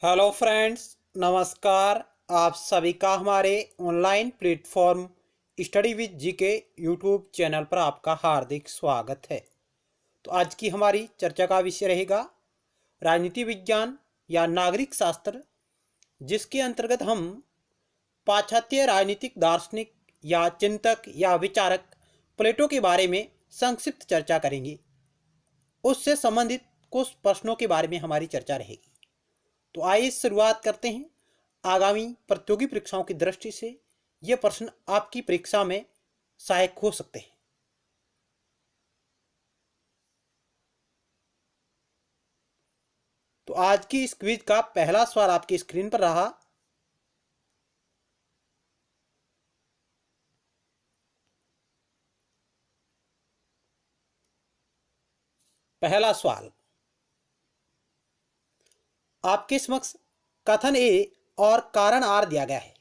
Hello friends, नमस्कार। आप सभी का हमारे online platform study with GK YouTube channel पर आपका हार्दिक स्वागत है। तो आज की हमारी चर्चा का विषय रहेगा राजनीति विज्ञान या नागरिक शास्त्र, जिसके अंतर्गत हम पाश्चात्य राजनीतिक दार्शनिक या चिंतक या विचारक प्लेटो के बारे में संक्षिप्त चर्चा करेंगे। उससे संबंधित कुछ प्रश्नों के बारे में हमारी चर्चा रहेगी। तो आइए शुरुआत करते हैं। आगामी प्रतियोगी परीक्षाओं की दृष्टि से ये प्रश्न आपकी परीक्षा में सहायक हो सकते हैं। तो आज की इस क्विज का पहला सवाल आपकी स्क्रीन पर रहा। पहला सवाल आपके समक्ष कथन ए और कारण आर दिया गया है।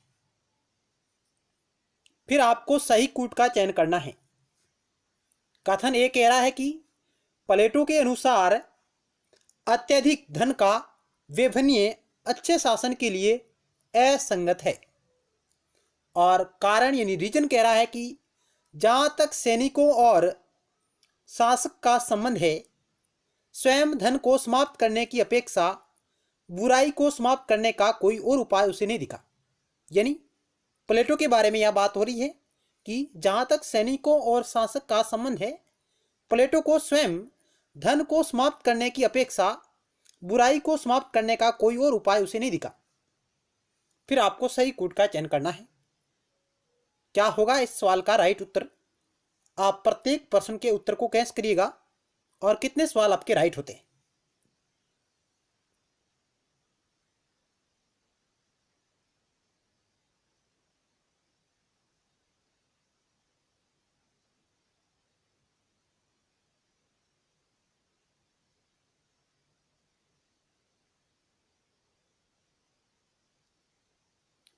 फिर आपको सही कूट का चयन करना है। कथन ए कह रहा है कि प्लेटो के अनुसार अत्यधिक धन का व्यवहार अच्छे शासन के लिए असंगत है। और कारण यानी रीजन कह रहा है कि जहां तक सैनिकों और शासक का संबंध है, स्वयं धन को समाप्त करने की अपेक्षा बुराई को समाप्त करने का कोई और उपाय उसे नहीं दिखा। यानी प्लेटो के बारे में यह बात हो रही है कि जहां तक सैनिकों और शासक का संबंध है, प्लेटो को स्वयं धन को समाप्त करने की अपेक्षा बुराई को समाप्त करने का कोई और उपाय उसे नहीं दिखा। फिर आपको सही कूट का चयन करना है। क्या होगा इस सवाल का राइट उत्तर? आप प्रत्येक प्रश्न के उत्तर को कैसे करिएगा और कितने सवाल आपके राइट होते हैं।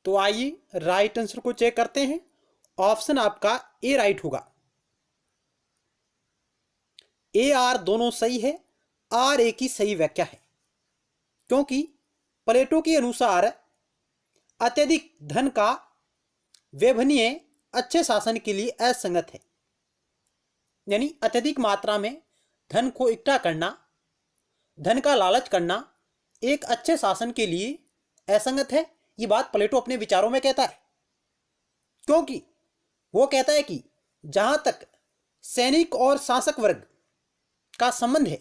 तो आइए राइट आंसर को चेक करते हैं। ऑप्शन आपका ए राइट होगा। ए आर दोनों सही है। आर ए की सही व्याख्या है, क्योंकि प्लेटो के अनुसार अत्यधिक धन का व्यवहार अच्छे शासन के लिए असंगत है। यानी अत्यधिक मात्रा में धन को इकट्ठा करना, धन का लालच करना एक अच्छे शासन के लिए असंगत है। ये बात प्लेटो अपने विचारों में कहता है, क्योंकि वो कहता है कि जहां तक सैनिक और शासक वर्ग का संबंध है,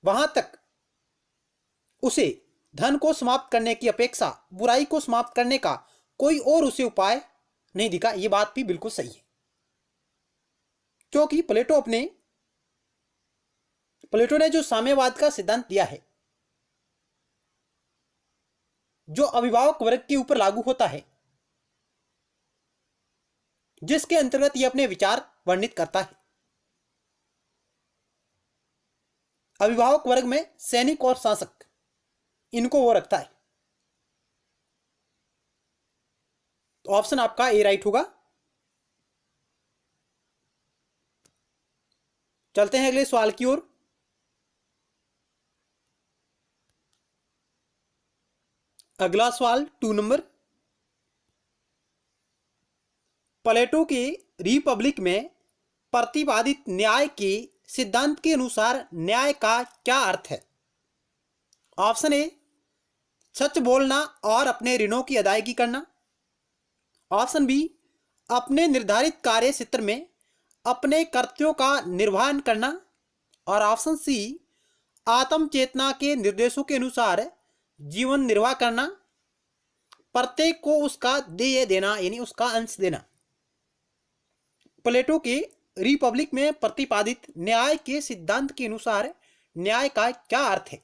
वहां तक उसे धन को समाप्त करने की अपेक्षा बुराई को समाप्त करने का कोई और उसे उपाय नहीं दिखा। यह बात भी बिल्कुल सही है, क्योंकि प्लेटो ने जो साम्यवाद का सिद्धांत दिया है, जो अभिभावक वर्ग के ऊपर लागू होता है, जिसके अंतर्गत यह अपने विचार वर्णित करता है। अभिभावक वर्ग में सैनिक और शासक, इनको वो रखता है। तो ऑप्शन आपका ए राइट होगा। चलते हैं अगले सवाल की ओर। अगला सवाल 2 नंबर। प्लेटो के रिपब्लिक में प्रतिपादित न्याय के सिद्धांत के अनुसार न्याय का क्या अर्थ है? ऑप्शन ए सच बोलना और अपने ऋणों की अदायगी करना। ऑप्शन बी अपने निर्धारित कार्य क्षेत्र में अपने कर्तव्यों का निर्वहन करना। और ऑप्शन सी आत्म चेतना के निर्देशों के अनुसार जीवन निर्वाह करना, प्रत्येक को उसका देय देना यानी उसका अंश देना। प्लेटो के रिपब्लिक में प्रतिपादित न्याय के सिद्धांत के अनुसार न्याय का क्या अर्थ है?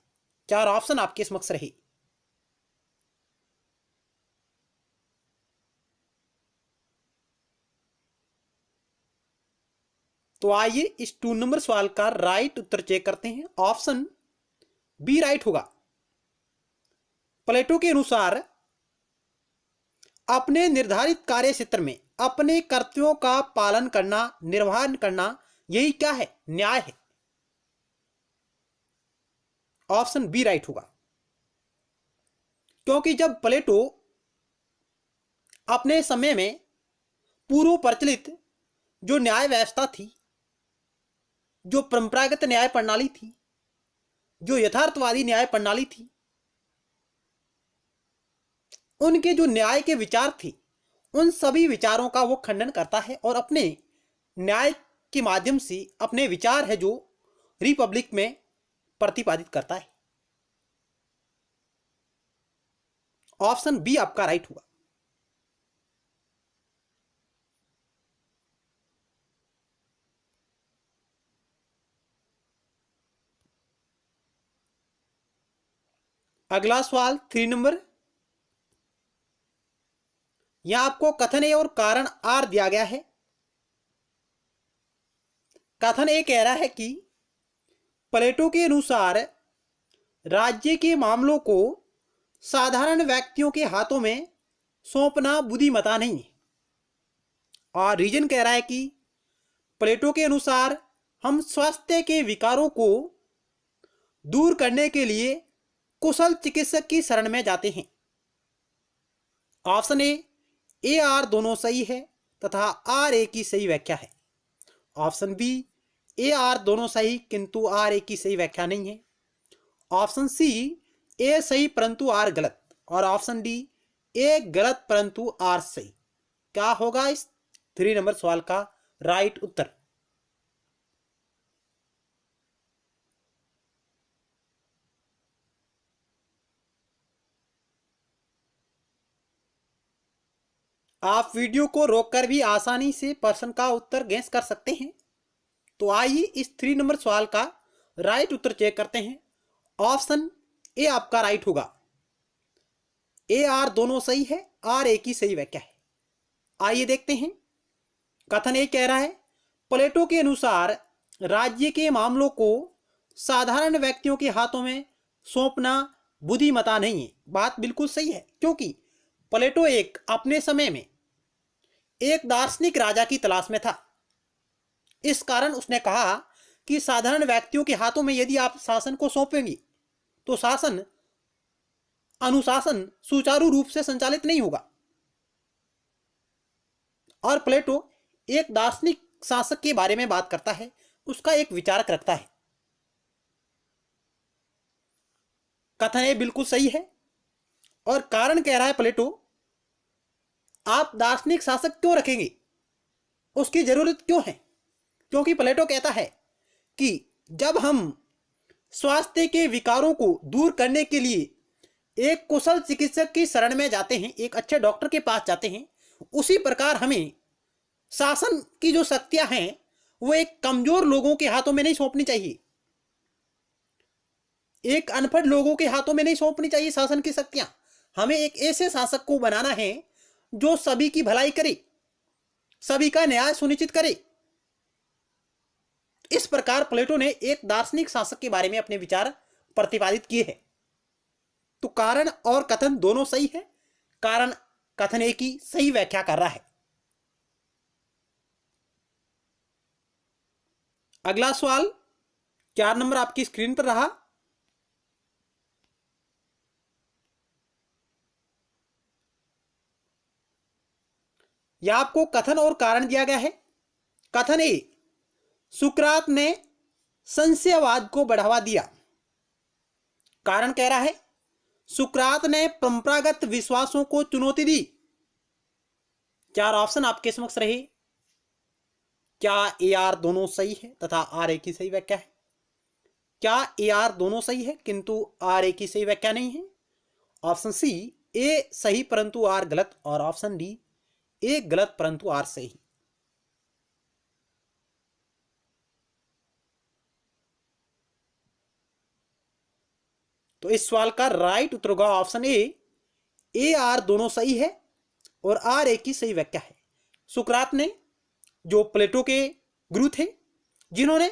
4 ऑप्शन आपके समक्ष रहे। तो आइए इस 2 नंबर सवाल का राइट उत्तर चेक करते हैं। ऑप्शन बी राइट होगा। प्लेटो के अनुसार अपने निर्धारित कार्य क्षेत्र में अपने कर्तव्यों का पालन करना, निर्वहन करना, यही क्या है? न्याय है। ऑप्शन बी राइट होगा। क्योंकि जब प्लेटो अपने समय में पूर्व प्रचलित जो न्याय व्यवस्था थी, जो परंपरागत न्याय प्रणाली थी, जो यथार्थवादी न्याय प्रणाली थी, उनके जो न्याय के विचार थे, उन सभी विचारों का वो खंडन करता है और अपने न्याय के माध्यम से अपने विचार है जो रिपब्लिक में प्रतिपादित करता है। ऑप्शन बी आपका राइट हुआ। अगला सवाल 3 नंबर। यहां आपको कथन ए और कारण आर दिया गया है। कथन ए कह रहा है कि प्लेटो के अनुसार राज्य के मामलों को साधारण व्यक्तियों के हाथों में सौंपना बुद्धिमता नहीं है। और रीजन कह रहा है कि प्लेटो के अनुसार हम स्वास्थ्य के विकारों को दूर करने के लिए कुशल चिकित्सक की शरण में जाते हैं। ऑप्शन ए आर दोनों सही है तथा आर ए की सही व्याख्या है। ऑप्शन बी ए आर दोनों सही किंतु आर ए की सही व्याख्या नहीं है। ऑप्शन सी ए सही परंतु आर गलत। और ऑप्शन डी ए गलत परंतु आर सही। क्या होगा इस 3 नंबर सवाल का राइट उत्तर? आप वीडियो को रोककर भी आसानी से प्रश्न का उत्तर गैस कर सकते हैं। तो आइए इस 3 नंबर सवाल का राइट उत्तर चेक करते हैं। ऑप्शन ए आपका राइट होगा। ए आर दोनों सही है, आर ए की सही व्याख्या है। आइए देखते हैं। कथन ए कह रहा है प्लेटो के अनुसार राज्य के मामलों को साधारण व्यक्तियों के हाथों में सौंपना बुद्धिमता नहीं है। बात बिल्कुल सही है, क्योंकि प्लेटो एक अपने समय में एक दार्शनिक राजा की तलाश में था। इस कारण उसने कहा कि साधारण व्यक्तियों के हाथों में यदि आप शासन को सौंपेंगे तो शासन अनुशासन सुचारू रूप से संचालित नहीं होगा। और प्लेटो एक दार्शनिक शासक के बारे में बात करता है, उसका एक विचारक रखता है। कथन ये बिल्कुल सही है। और कारण कह रहा है प्लेटो, आप दार्शनिक शासक क्यों रखेंगे, उसकी जरूरत क्यों है? क्योंकि प्लेटो कहता है कि जब हम स्वास्थ्य के विकारों को दूर करने के लिए एक कुशल चिकित्सक की शरण में जाते हैं, एक अच्छे डॉक्टर के पास जाते हैं, उसी प्रकार हमें शासन की जो शक्तियां हैं वो एक कमजोर लोगों के हाथों में नहीं सौंपनी चाहिए, एक अनपढ़ लोगों के हाथों में नहीं सौंपनी चाहिए शासन की शक्तियां। हमें एक ऐसे शासक को बनाना है जो सभी की भलाई करे, सभी का न्याय सुनिश्चित करे। इस प्रकार प्लेटो ने एक दार्शनिक शासक के बारे में अपने विचार प्रतिपादित किए हैं। तो कारण और कथन दोनों सही है। कारण कथन ए की सही व्याख्या कर रहा है। अगला सवाल 4 नंबर आपकी स्क्रीन पर रहा। यह आपको कथन और कारण दिया गया है। कथन ए, सुकरात ने संशयवाद को बढ़ावा दिया। कारण कह रहा है सुकरात ने परंपरागत विश्वासों को चुनौती दी। 4 ऑप्शन आपके समक्ष रहे। क्या ए आर दोनों सही है तथा आर ए की सही व्याख्या है? क्या ए आर दोनों सही है किंतु आर ए की सही व्याख्या नहीं है? ऑप्शन सी ए सही परंतु आर गलत। और ऑप्शन डी ए गलत परंतु आर सही। तो इस सवाल का राइट उत्तर होगा ऑप्शन ए आर दोनों सही है और आर ए की सही व्याख्या है। सुकरात ने, जो प्लेटो के गुरु थे, जिन्होंने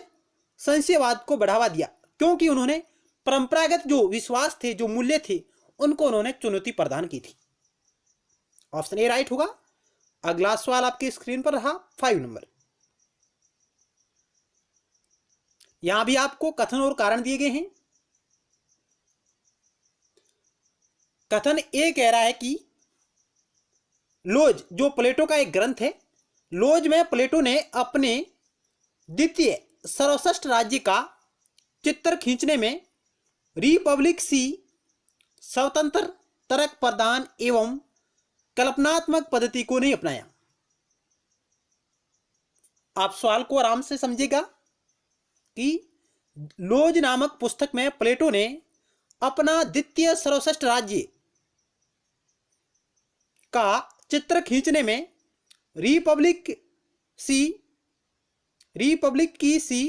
संशयवाद को बढ़ावा दिया, क्योंकि उन्होंने परंपरागत जो विश्वास थे, जो मूल्य थे, उनको उन्होंने चुनौती प्रदान की थी। ऑप्शन ए राइट होगा। अगला सवाल आपकी स्क्रीन पर रहा 5 नंबर। यहां भी आपको कथन और कारण दिए गए हैं। कथन ए कह रहा है कि लोज जो प्लेटो का एक ग्रंथ है, लोज में प्लेटो ने अपने द्वितीय सर्वश्रेष्ठ राज्य का चित्र खींचने में रिपब्लिक सी स्वतंत्र तर्क प्रदान एवं कल्पनात्मक पद्धति को नहीं अपनाया। आप सवाल को आराम से समझिएगा कि लोज नामक पुस्तक में प्लेटो ने अपना द्वितीय सर्वश्रेष्ठ राज्य का चित्र खींचने में रिपब्लिक की सी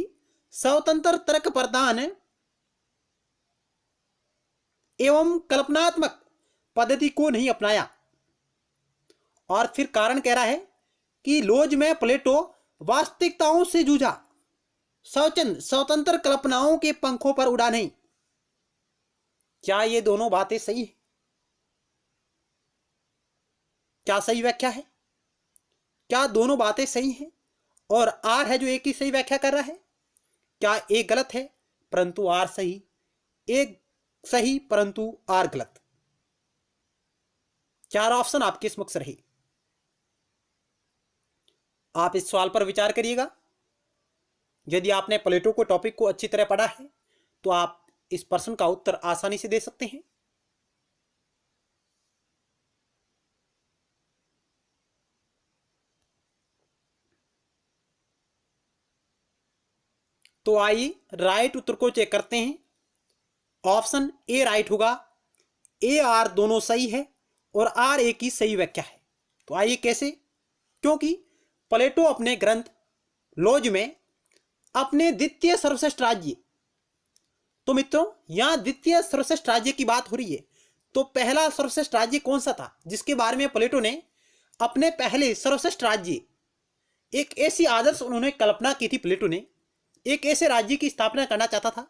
स्वतंत्र तर्क प्रदान एवं कल्पनात्मक पद्धति को नहीं अपनाया। और फिर कारण कह रहा है कि लोज में प्लेटो वास्तविकताओं से जूझा, स्वतंत्र कल्पनाओं के पंखों पर उड़ा नहीं। क्या ये दोनों बातें सही है? क्या सही व्याख्या है? क्या दोनों बातें सही हैं और आर है जो एक ही सही व्याख्या कर रहा है? क्या एक गलत है परंतु आर सही, एक सही परंतु आर गलत? चार ऑप्शन आपके समक्ष रहे। आप इस सवाल पर विचार करिएगा। यदि आपने प्लेटो को टॉपिक को अच्छी तरह पढ़ा है तो आप इस प्रश्न का उत्तर आसानी से दे सकते हैं। तो आइए राइट उत्तर को चेक करते हैं। ऑप्शन ए राइट होगा। ए आर दोनों सही है और आर ए की सही व्याख्या है। तो आइए कैसे? क्योंकि प्लेटो अपने ग्रंथ लोज में अपने द्वितीय सर्वश्रेष्ठ राज्य, तो मित्रों यहां द्वितीय सर्वश्रेष्ठ राज्य की बात हो रही है, तो पहला सर्वश्रेष्ठ राज्य कौन सा था जिसके बारे में प्लेटो ने अपने पहले सर्वश्रेष्ठ राज्य, एक ऐसी आदर्श उन्होंने कल्पना की थी, प्लेटो ने एक ऐसे राज्य की स्थापना करना चाहता था।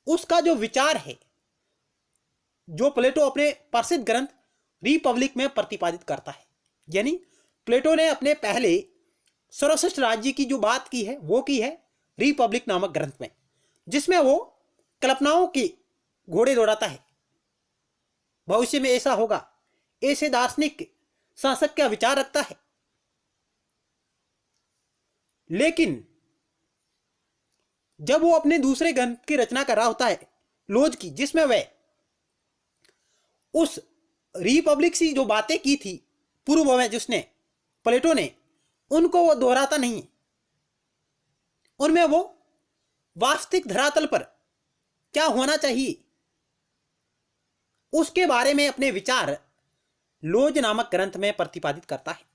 उसका जो विचार है, जो प्लेटो अपने प्रसिद्ध ग्रंथ रिपब्लिक में प्रतिपादित करता है। यानी प्लेटो ने अपने पहले सर्वश्रेष्ठ राज्य की जो बात की है वो की है रिपब्लिक नामक ग्रंथ में, जिसमें वो कल्पनाओं के घोड़े दौड़ाता है। भविष्य में ऐसा होगा, ऐसे दार्शनिक शासक का विचार रखता है। लेकिन जब वो अपने दूसरे ग्रंथ की रचना कर रहा होता है लोज की, जिसमें वह उस रिपब्लिक सी जो बातें की थी पूर्व में जिसने प्लेटो ने, उनको वो दोहराता नहीं है। उनमें वो वास्तविक धरातल पर क्या होना चाहिए उसके बारे में अपने विचार लोज नामक ग्रंथ में प्रतिपादित करता है।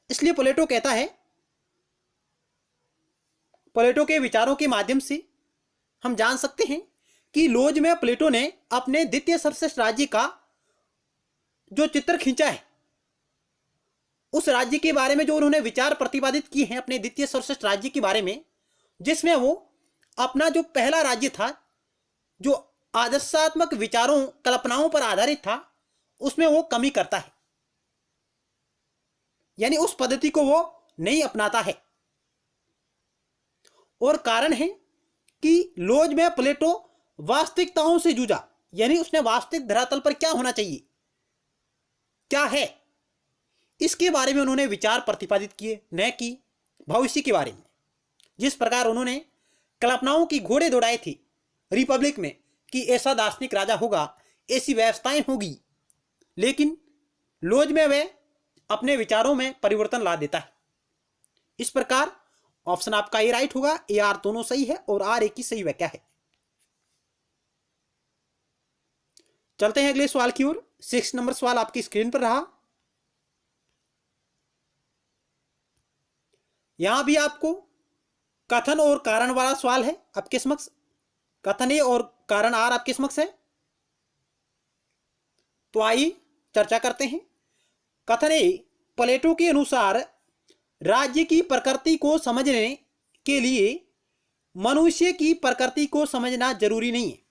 इसलिए प्लेटो कहता है, प्लेटो के विचारों के माध्यम से हम जान सकते हैं कि लोज में प्लेटो ने अपने द्वितीय सर्वश्रेष्ठ राज्य का जो चित्र खींचा है, उस राज्य के बारे में जो उन्होंने विचार प्रतिपादित किए हैं अपने द्वितीय सर्वश्रेष्ठ राज्य के बारे में, जिसमें वो अपना जो पहला राज्य था जो आदर्शात्मक विचारों कल्पनाओं पर आधारित था, उसमें वो कमी करता है। यानी उस पद्धति को वो नहीं अपनाता है। और कारण है कि लोज में प्लेटो वास्तविकताओं से जूझा, यानी उसने वास्तविक धरातल पर क्या होना चाहिए, क्या है, इसके बारे में उन्होंने विचार प्रतिपादित किए, न कि भविष्य के बारे में। जिस प्रकार उन्होंने कल्पनाओं की घोड़े दौड़ाए थे रिपब्लिक में कि ऐसा दार्शनिक राजा होगा, ऐसी व्यवस्थाएं होगी, लेकिन लोज में वह अपने विचारों में परिवर्तन ला देता है। इस प्रकार ऑप्शन आपका ए राइट होगा। ए आर दोनों सही है और आर ए की सही व्याख्या है। चलते हैं अगले सवाल की ओर। 6 नंबर सवाल आपकी स्क्रीन पर रहा। यहां भी आपको कथन और कारण वाला सवाल है आपके समक्ष। कथन ए और कारण आर आपके समक्ष है। तो आइए चर्चा करते हैं। कथन ए, प्लेटो के अनुसार राज्य की प्रकृति को समझने के लिए मनुष्य की प्रकृति को समझना जरूरी नहीं है।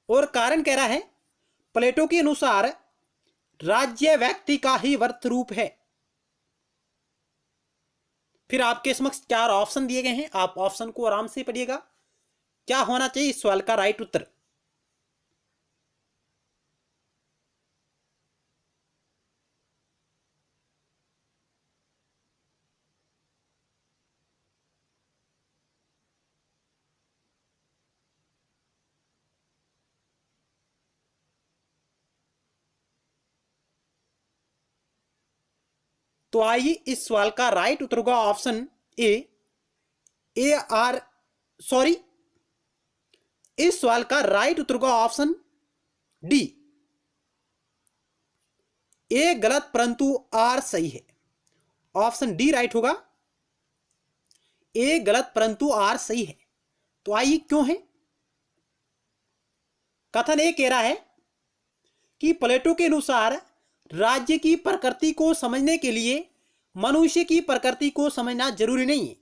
और कारण कह रहा है, प्लेटो के अनुसार राज्य व्यक्ति का ही वर्त रूप है। फिर आपके समक्ष 4 ऑप्शन दिए गए हैं, आप ऑप्शन को आराम से पढ़िएगा। क्या होना चाहिए इस सवाल का राइट उत्तर? तो आइए इस सवाल का राइट उत्तर होगा ऑप्शन ए आर सॉरी, इस सवाल का राइट उत्तर होगा ऑप्शन डी, ए गलत परंतु आर सही है। ऑप्शन डी राइट होगा, ए गलत परंतु आर सही है। तो आइए क्यों है? कथन ए कह रहा है कि प्लेटो के अनुसार राज्य की प्रकृति को समझने के लिए मनुष्य की प्रकृति को समझना जरूरी नहीं है।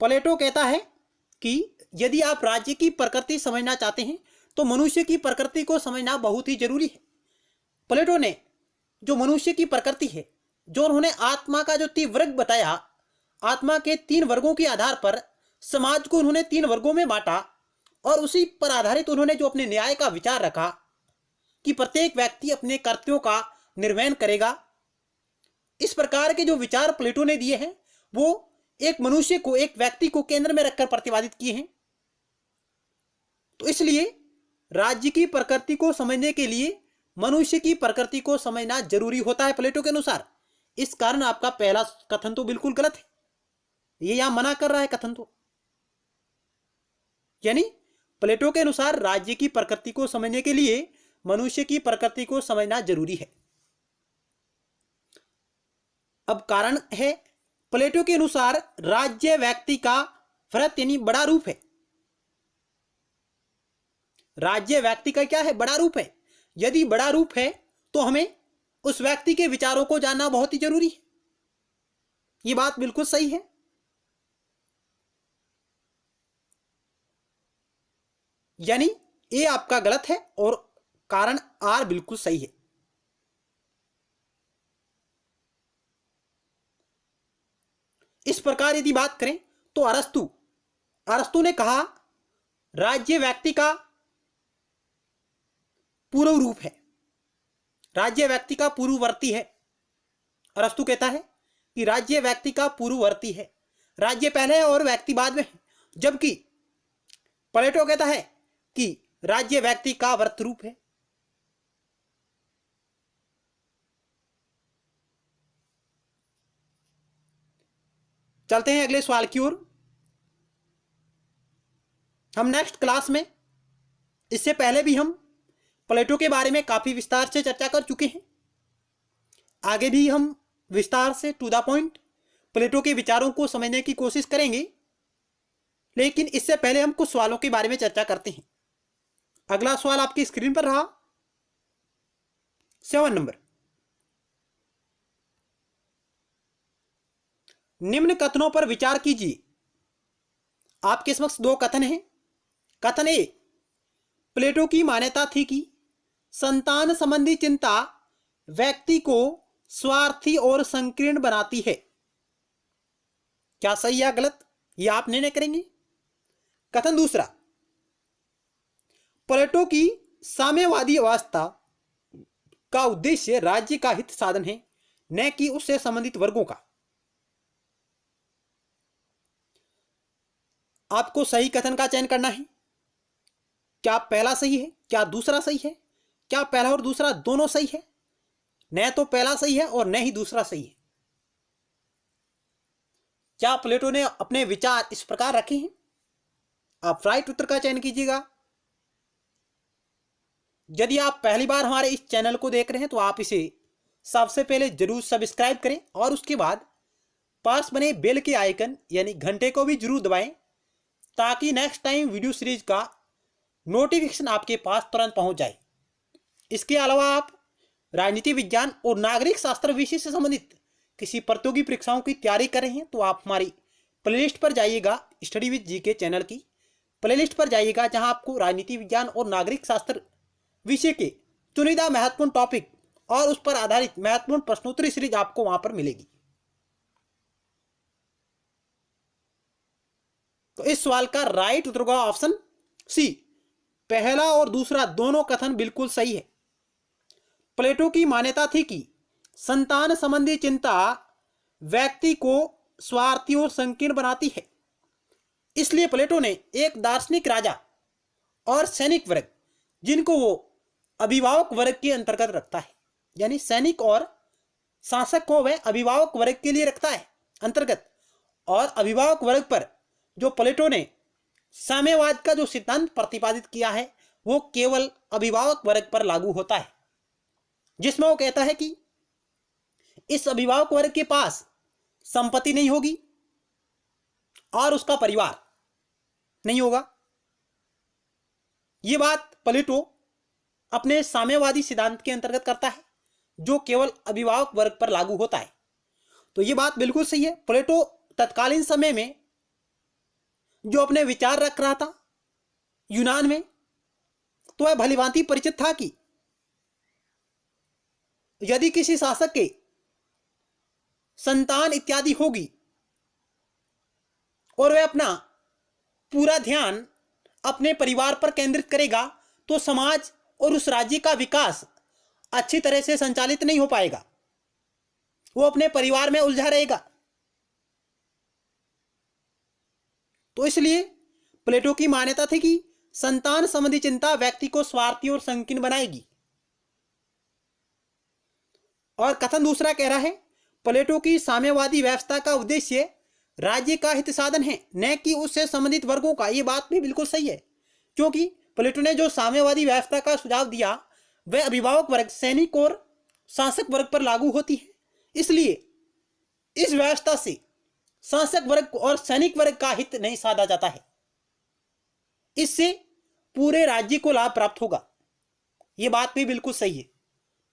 प्लेटो कहता है कि यदि आप राज्य की प्रकृति समझना चाहते हैं तो मनुष्य की प्रकृति को समझना बहुत ही जरूरी है। प्लेटो ने जो मनुष्य की प्रकृति है, जो उन्होंने आत्मा का जो 3 वर्ग बताया, आत्मा के 3 वर्गों के आधार पर समाज को उन्होंने 3 वर्गों में बांटा और उसी पर आधारित उन्होंने जो अपने न्याय का विचार रखा कि प्रत्येक व्यक्ति अपने कर्तव्यों का निर्वहन करेगा। इस प्रकार के जो विचार प्लेटो ने दिए हैं वो एक मनुष्य को, एक व्यक्ति को केंद्र में रखकर प्रतिपादित किए हैं। तो इसलिए राज्य की प्रकृति को समझने के लिए मनुष्य की प्रकृति को समझना जरूरी होता है प्लेटो के अनुसार। इस कारण आपका पहला कथन तो बिल्कुल गलत है, ये यहां मना कर रहा है कथन तो। यानी प्लेटो के अनुसार राज्य की प्रकृति को समझने के लिए मनुष्य की प्रकृति को समझना जरूरी है। अब कारण है, प्लेटो के अनुसार राज्य व्यक्ति का व्रत यानी बड़ा रूप है। राज्य व्यक्ति का क्या है? बड़ा रूप है। यदि बड़ा रूप है तो हमें उस व्यक्ति के विचारों को जानना बहुत ही जरूरी है। यह बात बिल्कुल सही है। यानी ए आपका गलत है और कारण आर बिल्कुल सही है। इस प्रकार यदि बात करें तो अरस्तु ने कहा राज्य व्यक्ति का पूर्व रूप है, राज्य व्यक्ति का पूर्ववर्ती है। अरस्तु कहता है कि राज्य व्यक्ति का पूर्ववर्ती है, राज्य पहले है और व्यक्ति बाद में है। जबकि प्लेटो कहता है कि राज्य व्यक्ति का वर्त रूप है। चलते हैं अगले सवाल की ओर। हम नेक्स्ट क्लास में, इससे पहले भी हम प्लेटो के बारे में काफी विस्तार से चर्चा कर चुके हैं। आगे भी हम विस्तार से टू द पॉइंट प्लेटो के विचारों को समझने की कोशिश करेंगे, लेकिन इससे पहले हम कुछ सवालों के बारे में चर्चा करते हैं। अगला सवाल आपकी स्क्रीन पर रहा 7 नंबर। निम्न कथनों पर विचार कीजिए। आपके समक्ष 2 कथन हैं। कथन ए, प्लेटो की मान्यता थी कि संतान संबंधी चिंता व्यक्ति को स्वार्थी और संकीर्ण बनाती है। क्या सही या गलत, यह आप निर्णय करेंगे। कथन दूसरा, प्लेटो की साम्यवादी अवस्था का उद्देश्य राज्य का हित साधन है, न कि उससे संबंधित वर्गों का। आपको सही कथन का चयन करना है। क्या पहला सही है, क्या दूसरा सही है, क्या पहला और दूसरा दोनों सही है? न तो पहला सही है और न ही दूसरा सही है। क्या प्लेटो ने अपने विचार इस प्रकार रखे हैं? आप राइट उत्तर का चयन कीजिएगा। यदि आप पहली बार हमारे इस चैनल को देख रहे हैं तो आप इसे सबसे पहले जरूर सब्सक्राइब करें और उसके बाद पास बने बेल के आइकन यानी घंटे को भी जरूर दबाएं, ताकि नेक्स्ट टाइम वीडियो सीरीज का नोटिफिकेशन आपके पास तुरंत पहुंच जाए। इसके अलावा आप राजनीति विज्ञान और नागरिक शास्त्र विषय से संबंधित किसी प्रतियोगी परीक्षाओं की तैयारी कर रहे हैं तो आप हमारी प्लेलिस्ट पर जाइएगा, स्टडी विद जीके चैनल की प्लेलिस्ट पर जाइएगा, जहां आपको राजनीति विज्ञान और नागरिक शास्त्र विषय के चुनिंदा महत्वपूर्ण टॉपिक और उस पर आधारित महत्वपूर्ण प्रश्नोत्तरी सीरीज आपको वहां पर मिलेगी। तो इस सवाल का राइट उत्तर होगा ऑप्शन सी। पहला और दूसरा दोनों कथन बिल्कुल सही है। प्लेटो की मान्यता थी कि संतान संबंधी चिंता व्यक्ति को स्वार्थी और संकीर्ण बनाती है। इसलिए प्लेटो ने एक दार्शनिक राजा और सैनिक वर्ग, जिनको वो अभिभावक वर्ग के अंतर्गत रखता है, यानी सैनिक और शासक को वह अभिभावक वर्ग के लिए रखता है अंतर्गत, और अभिभावक वर्ग पर जो प्लेटो ने साम्यवाद का जो सिद्धांत प्रतिपादित किया है वो केवल अभिभावक वर्ग पर लागू होता है, जिसमें वो कहता है कि इस अभिभावक वर्ग के पास संपत्ति नहीं होगी और उसका परिवार नहीं होगा। ये बात प्लेटो अपने साम्यवादी सिद्धांत के अंतर्गत करता है जो केवल अभिभावक वर्ग पर लागू होता है। तो ये बात बिल्कुल सही है। प्लेटो तत्कालीन समय में जो अपने विचार रख रहा था यूनान में, तो वह भलीभांति परिचित था कि यदि किसी शासक के संतान इत्यादि होगी और वह अपना पूरा ध्यान अपने परिवार पर केंद्रित करेगा तो समाज और उस राज्य का विकास अच्छी तरह से संचालित नहीं हो पाएगा, वो अपने परिवार में उलझा रहेगा। तो इसलिए प्लेटो की मान्यता थी कि संतान संबंधी चिंता व्यक्ति को स्वार्थी और संकीर्ण बनाएगी। और कथन दूसरा कह रहा है प्लेटो की साम्यवादी व्यवस्था का उद्देश्य राज्य का हित साधन है, न कि उससे संबंधित वर्गों का। ये बात भी बिल्कुल सही है, क्योंकि प्लेटो ने जो साम्यवादी व्यवस्था का सुझाव दिया वह अभिभावक वर्ग, सैनिक और शासक वर्ग पर लागू होती है। इसलिए इस व्यवस्था से शासक वर्ग और सैनिक वर्ग का हित नहीं साधा जाता है, इससे पूरे राज्य को लाभ प्राप्त होगा। यह बात भी बिल्कुल सही है।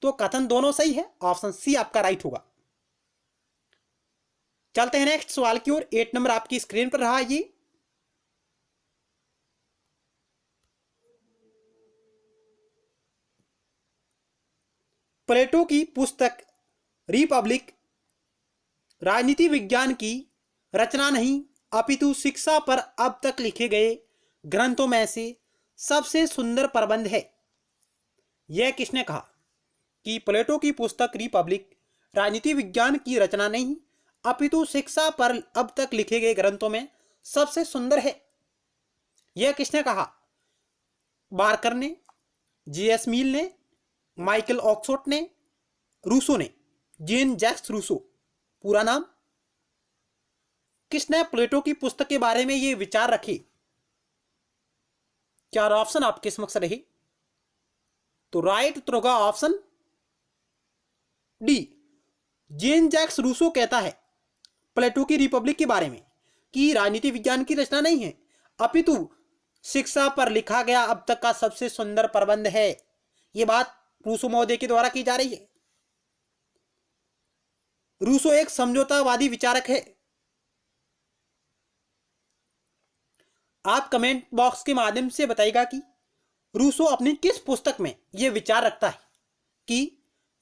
तो कथन दोनों सही है, ऑप्शन सी आपका राइट होगा। चलते हैं नेक्स्ट सवाल की ओर। 8 नंबर आपकी स्क्रीन पर रहा ये। प्लेटो की पुस्तक रिपब्लिक राजनीति विज्ञान की रचना नहीं अपितु शिक्षा पर अब तक लिखे गए ग्रंथों में से सबसे सुंदर प्रबंध है। यह किसने कहा कि प्लेटो की पुस्तक रिपब्लिक राजनीति विज्ञान की रचना नहीं अपितु शिक्षा पर अब तक लिखे गए ग्रंथों में सबसे सुंदर है? यह किसने कहा? बार्कर ने, J.S. मील ने, माइकल ऑक्सफोर्ड ने, रूसो ने, जेन जैक्स रूसो पूरा नाम। किसने प्लेटो की पुस्तक के बारे में ये विचार रखे? चार ऑप्शन आपके समक्ष रहे, तो राइट उत्तर होगा ऑप्शन डी। जेन जैक्स रूसो कहता है प्लेटो की रिपब्लिक के बारे में कि राजनीति विज्ञान की रचना नहीं है अपितु शिक्षा पर लिखा गया अब तक का सबसे सुंदर प्रबंध है। यह बात रूसो महोदय के द्वारा की जा रही है। रूसो एक समझौतावादी विचारक है। आप कमेंट बॉक्स के माध्यम से बताइएगा कि रूसो अपनी किस पुस्तक में यह विचार रखता है कि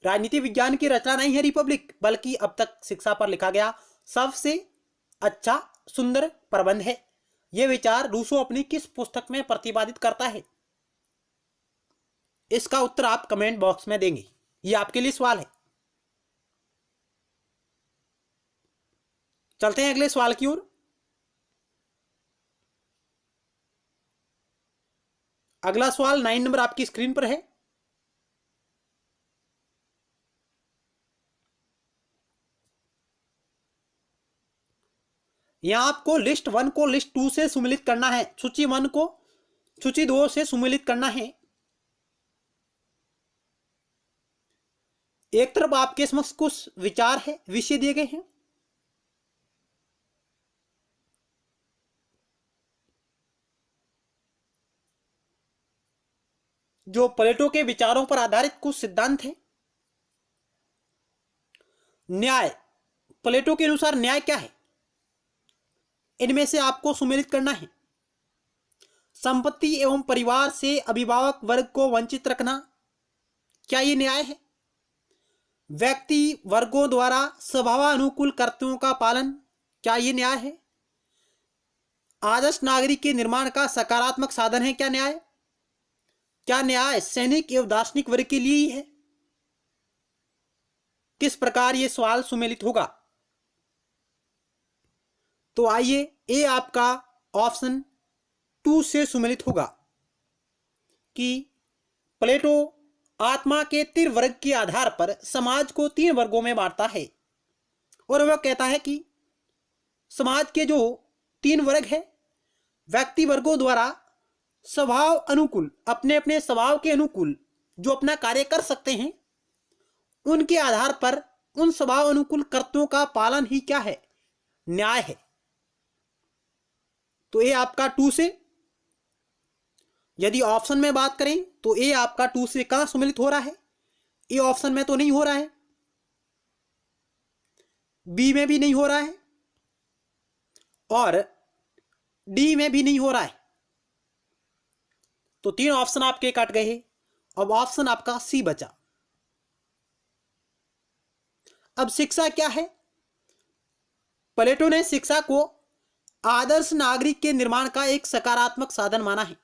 राजनीति विज्ञान की रचना नहीं है रिपब्लिक, बल्कि अब तक शिक्षा पर लिखा गया सबसे अच्छा सुंदर प्रबंध है। यह विचार रूसो अपनी किस पुस्तक में प्रतिपादित करता है? इसका उत्तर आप कमेंट बॉक्स में देंगे। यह आपके लिए सवाल है। चलते हैं अगले सवाल की ओर। अगला सवाल 9 नंबर आपकी स्क्रीन पर है। यहां आपको लिस्ट 1 को लिस्ट 2 से सुमेलित करना है, सूची 1 को सूची 2 से सुमेलित करना है। एक तरफ आपके समक्ष कुछ विचार है, विषय दिए गए हैं। जो प्लेटो के विचारों पर आधारित कुछ सिद्धांत है। न्याय, प्लेटो के अनुसार न्याय क्या है? इनमें से आपको सुमेलित करना है। संपत्ति एवं परिवार से अभिभावक वर्ग को वंचित रखना, क्या यह न्याय है? व्यक्ति वर्गों द्वारा स्वभावानुकूल कर्तव्यों का पालन, क्या यह न्याय है? आदर्श नागरिक के निर्माण का सकारात्मक साधन है क्या न्याय? क्या न्याय सैनिक एवं दार्शनिक वर्ग के लिए ही है? किस प्रकार यह सवाल सुमेलित होगा? तो आइए, ए आपका ऑप्शन 2 से सुमेलित होगा कि प्लेटो आत्मा के 3 वर्ग के आधार पर समाज को 3 वर्गों में बांटता है और वह कहता है कि समाज के जो 3 वर्ग है, व्यक्ति वर्गों द्वारा स्वभाव अनुकूल, अपने अपने स्वभाव के अनुकूल जो अपना कार्य कर सकते हैं, उनके आधार पर उन स्वभाव अनुकूल कर्तव्यों का पालन ही क्या है? न्याय है। तो ये आपका 2 से, यदि ऑप्शन में बात करें तो ये आपका 2 से कहां सम्मिलित हो रहा है? ये ऑप्शन में तो नहीं हो रहा है, बी में भी नहीं हो रहा है और डी में भी नहीं हो रहा है। तो 3 ऑप्शन आपके कट गए हैं। अब ऑप्शन आपका सी बचा। अब शिक्षा क्या है? प्लेटो ने शिक्षा को आदर्श नागरिक के निर्माण का एक सकारात्मक साधन माना है।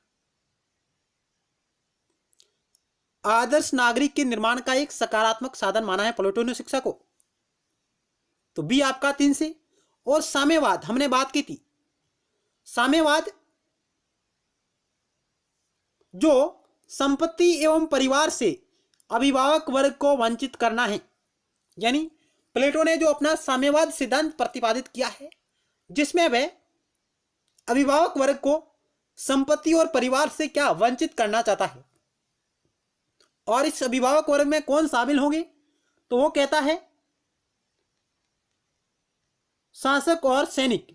आदर्श नागरिक के निर्माण का एक सकारात्मक साधन माना है प्लेटो ने शिक्षा को। तो बी आपका 3 से। और साम्यवाद हमने बात की थी। साम्यवाद जो संपत्ति एवं परिवार से अभिभावक वर्ग को वंचित करना है, यानी प्लेटो ने जो अपना साम्यवाद सिद्धांत प्रतिपादित किया है, जिसमें वह अभिभावक वर्ग को संपत्ति और परिवार से क्या वंचित करना चाहता है। और इस अभिभावक वर्ग में कौन शामिल होंगे? तो वो कहता है शासक और सैनिक,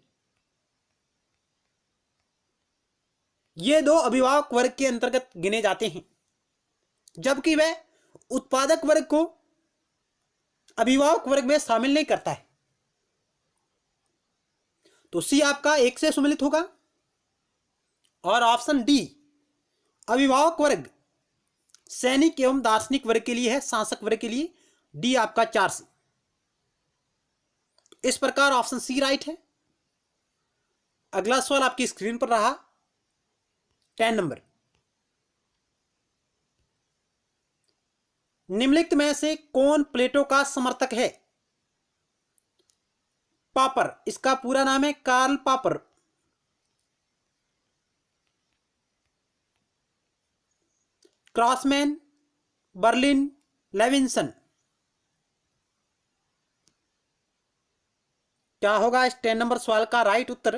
ये 2 अभिभावक वर्ग के अंतर्गत गिने जाते हैं, जबकि वह उत्पादक वर्ग को अभिभावक वर्ग में शामिल नहीं करता है। तो सी आपका 1 से सम्मिलित होगा और ऑप्शन डी अभिभावक वर्ग सैनिक एवं दार्शनिक वर्ग के लिए है, शासक वर्ग के लिए डी आपका 4 से। इस प्रकार ऑप्शन सी राइट है। अगला सवाल आपकी स्क्रीन पर रहा 10 नंबर। निम्नलिखित में से कौन प्लेटो का समर्थक है? पापर, इसका पूरा नाम है Karl Popper. Crossman, Berlin, Levinson. क्या होगा इस 10 नंबर सवाल का राइट उत्तर?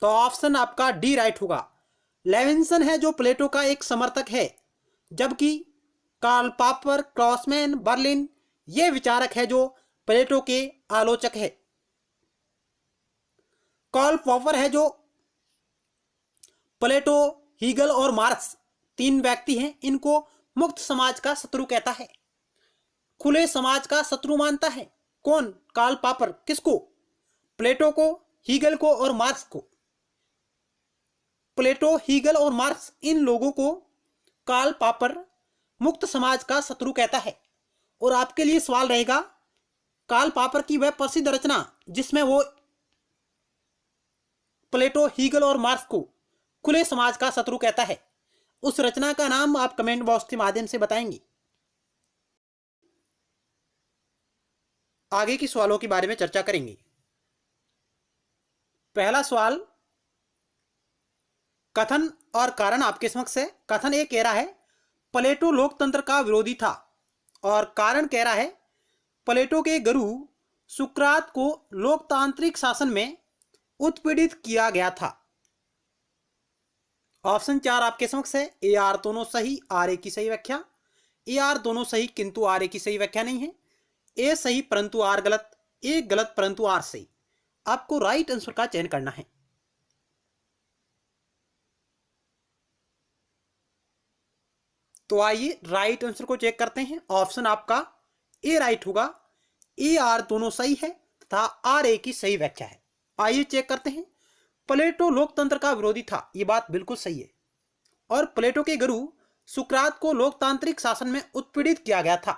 तो ऑप्शन आपका डी राइट होगा। लेविंसन है जो प्लेटो का एक समर्थक है, जबकि कार्ल पापर, क्रॉसमैन, बर्लिन ये विचारक है जो प्लेटो के आलोचक है। कार्ल पॉपर है जो प्लेटो, हीगल और मार्क्स 3 व्यक्ति हैं, इनको मुक्त समाज का शत्रु कहता है, खुले समाज का शत्रु मानता है। कौन? Karl Popper. किसको? प्लेटो को, हीगल को और मार्क्स को। प्लेटो, हीगल और मार्क्स इन लोगों को कार्ल पॉपर मुक्त समाज का शत्रु कहता है। और आपके लिए सवाल रहेगा, कार्ल पॉपर की वह प्रसिद्ध रचना जिसमें वो प्लेटो, हीगल और मार्क्स को खुले समाज का शत्रु कहता है, उस रचना का नाम आप कमेंट बॉक्स के माध्यम से बताएंगे। आगे की सवालों के बारे में चर्चा करेंगे। पहला सवाल कथन और कारण आपके समक्ष है। कथन ये कह रहा है प्लेटो लोकतंत्र का विरोधी था और कारण कह रहा है प्लेटो के गुरु सुकरात को लोकतांत्रिक शासन में उत्पीड़ित किया गया था। ऑप्शन 4 आपके समक्ष है। ए आर दोनों सही, आर ए की सही व्याख्या। ए आर दोनों सही किंतु आर ए की सही व्याख्या नहीं है। ए सही परंतु आर गलत, ए गलत परंतु आर सही। आपको राइट आंसर का चयन करना है। तो आइए राइट आंसर को चेक करते हैं। ऑप्शन आपका ए राइट होगा। ए आर दोनों सही है तथा आर ए की सही व्याख्या है। आइए चेक करते हैं। प्लेटो लोकतंत्र का विरोधी था, यह बात बिल्कुल सही है। और प्लेटो के गुरु सुकरात को लोकतांत्रिक शासन में उत्पीड़ित किया गया था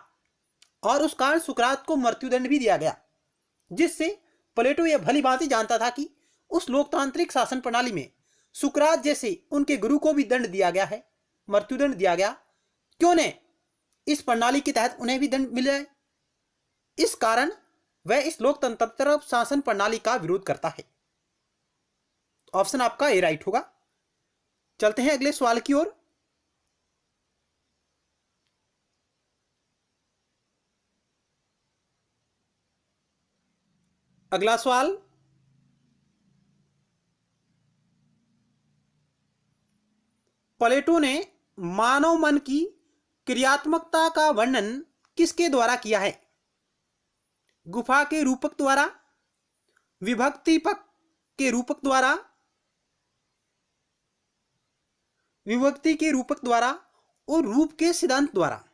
और उस कारण सुकरात को मृत्युदंड भी दिया गया, जिससे प्लेटो यह भली भांति जानता था कि उस लोकतांत्रिक शासन प्रणाली में सुकरात जैसे उनके गुरु को भी दंड दिया गया है, मृत्युदंड दिया गया, क्यों न इस प्रणाली के तहत उन्हें भी दंड मिल जाए। इस कारण वह इस लोकतंत्र शासन प्रणाली का विरोध करता है। ऑप्शन आपका ए राइट होगा। चलते हैं अगले सवाल की ओर। अगला सवाल, प्लेटो ने मानव मन की क्रियात्मकता का वर्णन किसके द्वारा किया है? गुफा के रूपक द्वारा, विभक्तिपक के रूपक द्वारा, विभक्ति के रूपक द्वारा और रूप के सिद्धांत द्वारा।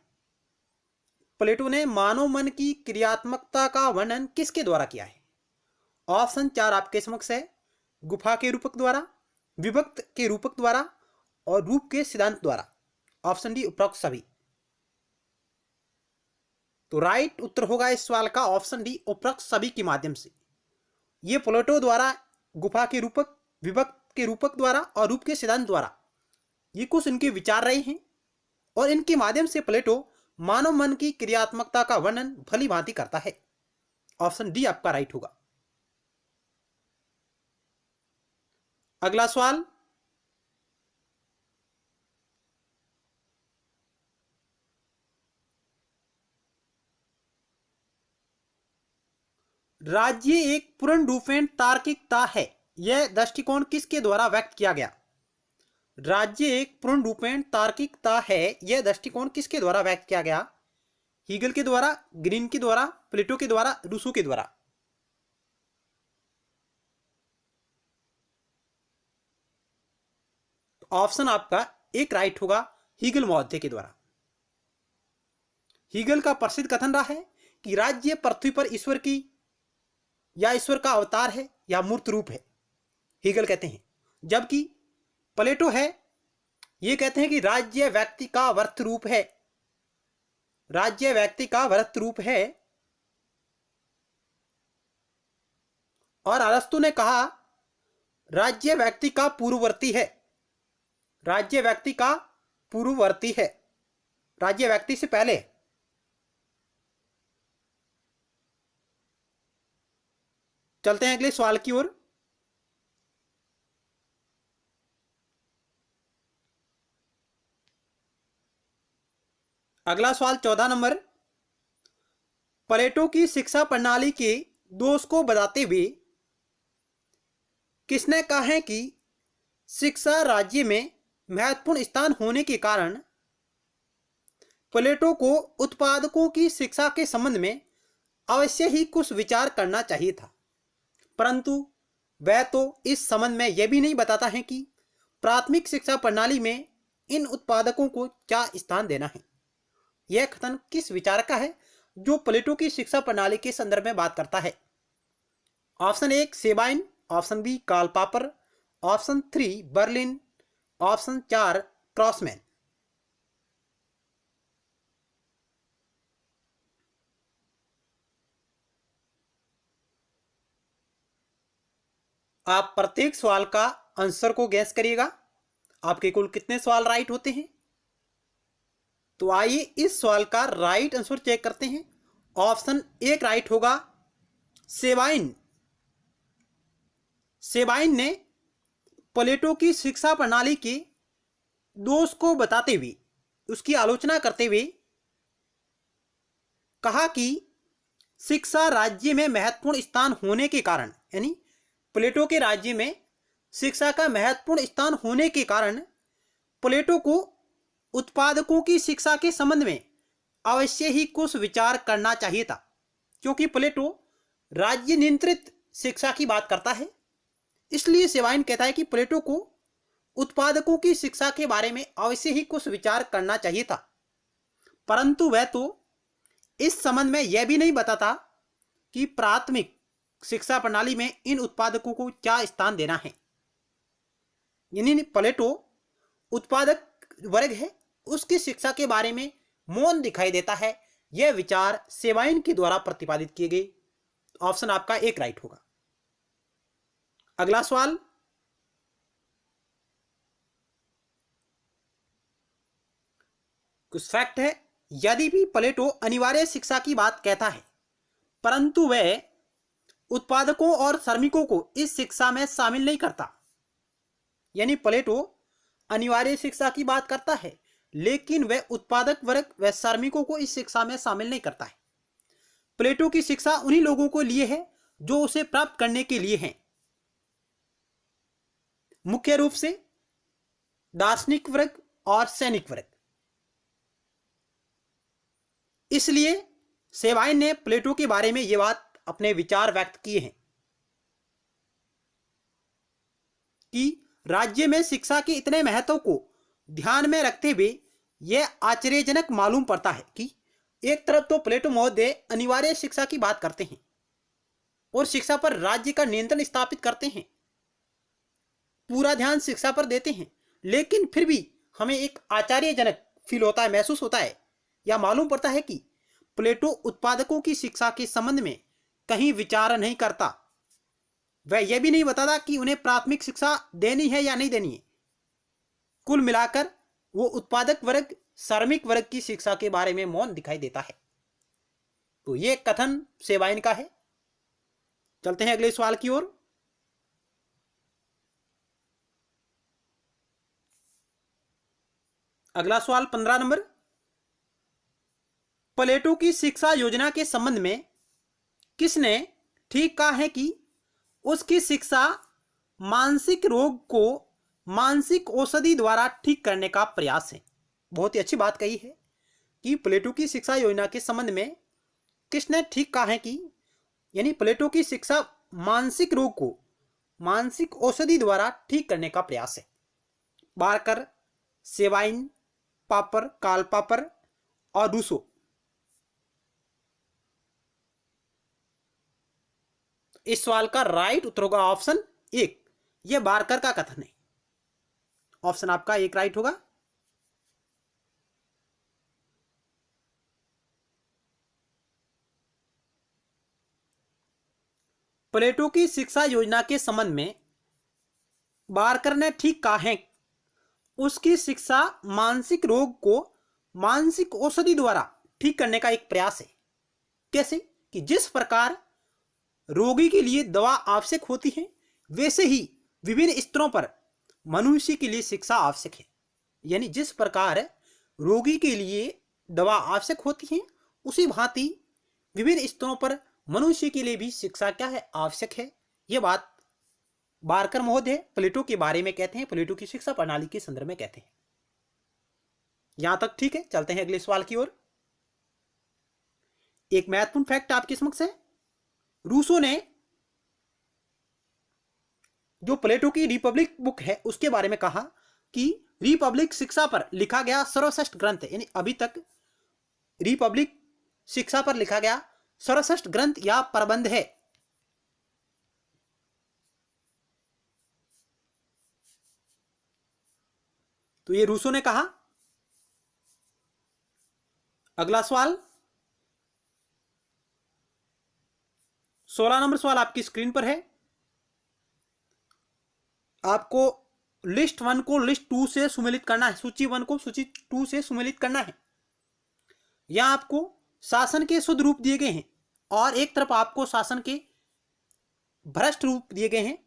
प्लेटो ने मानव मन की क्रियात्मकता का वर्णन किसके द्वारा किया है? ऑप्शन 4 आपके समक्ष है। गुफा के रूपक द्वारा, विभक्त के रूपक द्वारा और रूप के सिद्धांत द्वारा। ऑप्शन डी उपरोक्त सभी। तो राइट उत्तर होगा इस सवाल का ऑप्शन डी उपरोक्त सभी के माध्यम से। ये प्लेटो द्वारा गुफा के रूपक, विभक्त के रूपक द्वारा और रूप के सिद्धांत द्वारा ये कुछ इनके विचार रहे हैं और इनके माध्यम से प्लेटो मानव मन की क्रियात्मकता का वर्णन भली भांति करता है। ऑप्शन डी आपका राइट होगा। अगला सवाल, राज्य एक पूर्ण रूपेण तार्किकता है, यह दृष्टिकोण किसके द्वारा व्यक्त किया गया? राज्य एक पूर्ण रूपेण तार्किकता है, यह दृष्टिकोण किसके द्वारा व्यक्त किया गया? हीगल के द्वारा, ग्रीन के द्वारा, प्लेटो के द्वारा, रूसो के द्वारा। ऑप्शन आपका एक राइट होगा, हीगल महोदय के द्वारा। हीगल का प्रसिद्ध कथन रहा है कि राज्य पृथ्वी पर ईश्वर की या ईश्वर का अवतार है या मूर्त रूप है, हीगल कहते हैं। जबकि प्लेटो है ये कहते हैं कि राज्य व्यक्ति का वर्त रूप है, राज्य व्यक्ति का वर्त रूप है। और अरस्तु ने कहा राज्य व्यक्ति का पूर्ववर्ती है, राज्य व्यक्ति का पूर्ववर्ती है, राज्य व्यक्ति से पहले। चलते हैं अगले सवाल की ओर। अगला सवाल 14 नंबर, प्लेटो की शिक्षा प्रणाली के दोष को बताते हुए किसने कहा है कि शिक्षा राज्य में महत्वपूर्ण स्थान होने के कारण प्लेटो को उत्पादकों की शिक्षा के संबंध में अवश्य ही कुछ विचार करना चाहिए था, परंतु वह तो इस संबंध में यह भी नहीं बताता है कि प्राथमिक शिक्षा प्रणाली में इन उत्पादकों को क्या स्थान देना है। यह कथन किस विचार का है जो प्लेटो की शिक्षा प्रणाली के संदर्भ में बात करता है? Option 1 Sabine, option B Karl Popper, option 3 Berlin, option 4 Crossman. आप प्रत्येक सवाल का आंसर को गैस करिएगा। आपके कुल कितने सवाल राइट होते हैं? तो आइए इस सवाल का राइट आंसर चेक करते हैं। ऑप्शन 1 राइट होगा, सेबाइन। सेबाइन ने प्लेटो की शिक्षा प्रणाली के दोष को बताते हुए, उसकी आलोचना करते हुए कहा कि शिक्षा राज्य में महत्वपूर्ण स्थान होने के कारण, यानी प्लेटो के राज्य में शिक्षा का महत्वपूर्ण स्थान होने के कारण प्लेटो को उत्पादकों की शिक्षा के संबंध में अवश्य ही कुछ विचार करना चाहिए था, क्योंकि प्लेटो राज्य नियंत्रित शिक्षा की बात करता है। इसलिए सेबाइन कहता है कि प्लेटो को उत्पादकों की शिक्षा के बारे में अवश्य ही कुछ विचार करना चाहिए था, परंतु वह तो इस संबंध में यह भी नहीं बताता कि प्राथमिक शिक्षा प्रणाली में इन उत्पादकों को क्या स्थान देना है। यानी प्लेटो उत्पादक वर्ग है, उसकी शिक्षा के बारे में मौन दिखाई देता है। यह विचार सेबाइन के द्वारा प्रतिपादित किए गए। ऑप्शन आपका 1 राइट होगा। अगला सवाल, कुछ फैक्ट है। यदि भी प्लेटो अनिवार्य शिक्षा की बात कहता है, परंतु वह उत्पादकों और श्रमिकों को इस शिक्षा में शामिल नहीं करता। यानी प्लेटो अनिवार्य शिक्षा की बात करता है, लेकिन वह उत्पादक वर्ग व श्रमिकों को इस शिक्षा में शामिल नहीं करता है। प्लेटो की शिक्षा उन्हीं लोगों को लिए है जो उसे प्राप्त करने के लिए हैं, मुख्य रूप से दार्शनिक वर्ग और सैनिक वर्ग। इसलिए सेवाइन ने प्लेटो के बारे में यह बात अपने विचार व्यक्त किए हैं कि राज्य में शिक्षा के इतने महत्व को ध्यान में रखते हुए यह आश्चर्यजनक मालूम पड़ता है कि एक तरफ तो प्लेटो महोदय अनिवार्य शिक्षा की बात करते हैं और शिक्षा पर राज्य का नियंत्रण स्थापित करते हैं, पूरा ध्यान शिक्षा पर देते हैं, लेकिन फिर भी हमें एक आश्चर्यजनक फील होता है, महसूस होता है या मालूम पड़ता है कि प्लेटो उत्पादकों की शिक्षा के संबंध में कहीं विचार नहीं करता। वह यह भी नहीं बताता कि उन्हें प्राथमिक शिक्षा देनी है या नहीं देनी है। कुल मिलाकर वो उत्पादक वर्ग श्रमिक वर्ग की शिक्षा के बारे में मौन दिखाई देता है। तो ये कथन सेवाइन का है। चलते हैं अगले सवाल की ओर। अगला सवाल 15 नंबर, प्लेटो की शिक्षा योजना के संबंध में किसने ठीक कहा है कि उसकी शिक्षा मानसिक रोग को मानसिक औषधि द्वारा ठीक करने का प्रयास है। बहुत ही अच्छी बात कही है कि प्लेटो की शिक्षा योजना के संबंध में किसने ठीक कहा है कि यानी प्लेटो की शिक्षा मानसिक रोग को मानसिक औषधि द्वारा ठीक करने का प्रयास है। बारकर, सेवाइन, पापर, कार्ल पापर और रूसो। इस सवाल का राइट उत्तर होगा ऑप्शन एक, यह बारकर का कथन है। ऑप्शन आपका एक राइट होगा। प्लेटो की शिक्षा योजना के संबंध में बारकर ने ठीक कहा है, उसकी शिक्षा मानसिक रोग को मानसिक औषधि द्वारा ठीक करने का एक प्रयास है। कैसे कि जिस प्रकार रोगी के लिए दवा आवश्यक होती है, वैसे ही विभिन्न स्तरों पर मनुष्य के लिए शिक्षा आवश्यक है। यानी जिस प्रकार रोगी के लिए दवा आवश्यक होती है, उसी भांति विभिन्न स्तरों पर मनुष्य के लिए भी शिक्षा क्या है, आवश्यक है। यह बात बारकर महोदय प्लेटो के बारे में कहते हैं, प्लेटो की शिक्षा प्रणाली के संदर्भ में कहते हैं। यहां तक ठीक है। चलते हैं अगले सवाल की ओर। एक महत्वपूर्ण फैक्ट आपके समक्ष है। रूसो ने जो प्लेटो की रिपब्लिक बुक है उसके बारे में कहा कि रिपब्लिक शिक्षा पर लिखा गया सर्वश्रेष्ठ ग्रंथ है। यानी अभी तक रिपब्लिक शिक्षा पर लिखा गया सर्वश्रेष्ठ ग्रंथ या प्रबंध है। तो ये रूसो ने कहा। अगला सवाल 16 नंबर सवाल आपकी स्क्रीन पर है। आपको लिस्ट 1 को लिस्ट 2 से सुमेलित करना है, सूची 1 को सूची 2 से सुमेलित करना है। यहां आपको शासन के शुद्ध रूप दिए गए हैं और एक तरफ आपको शासन के भ्रष्ट रूप दिए गए हैं।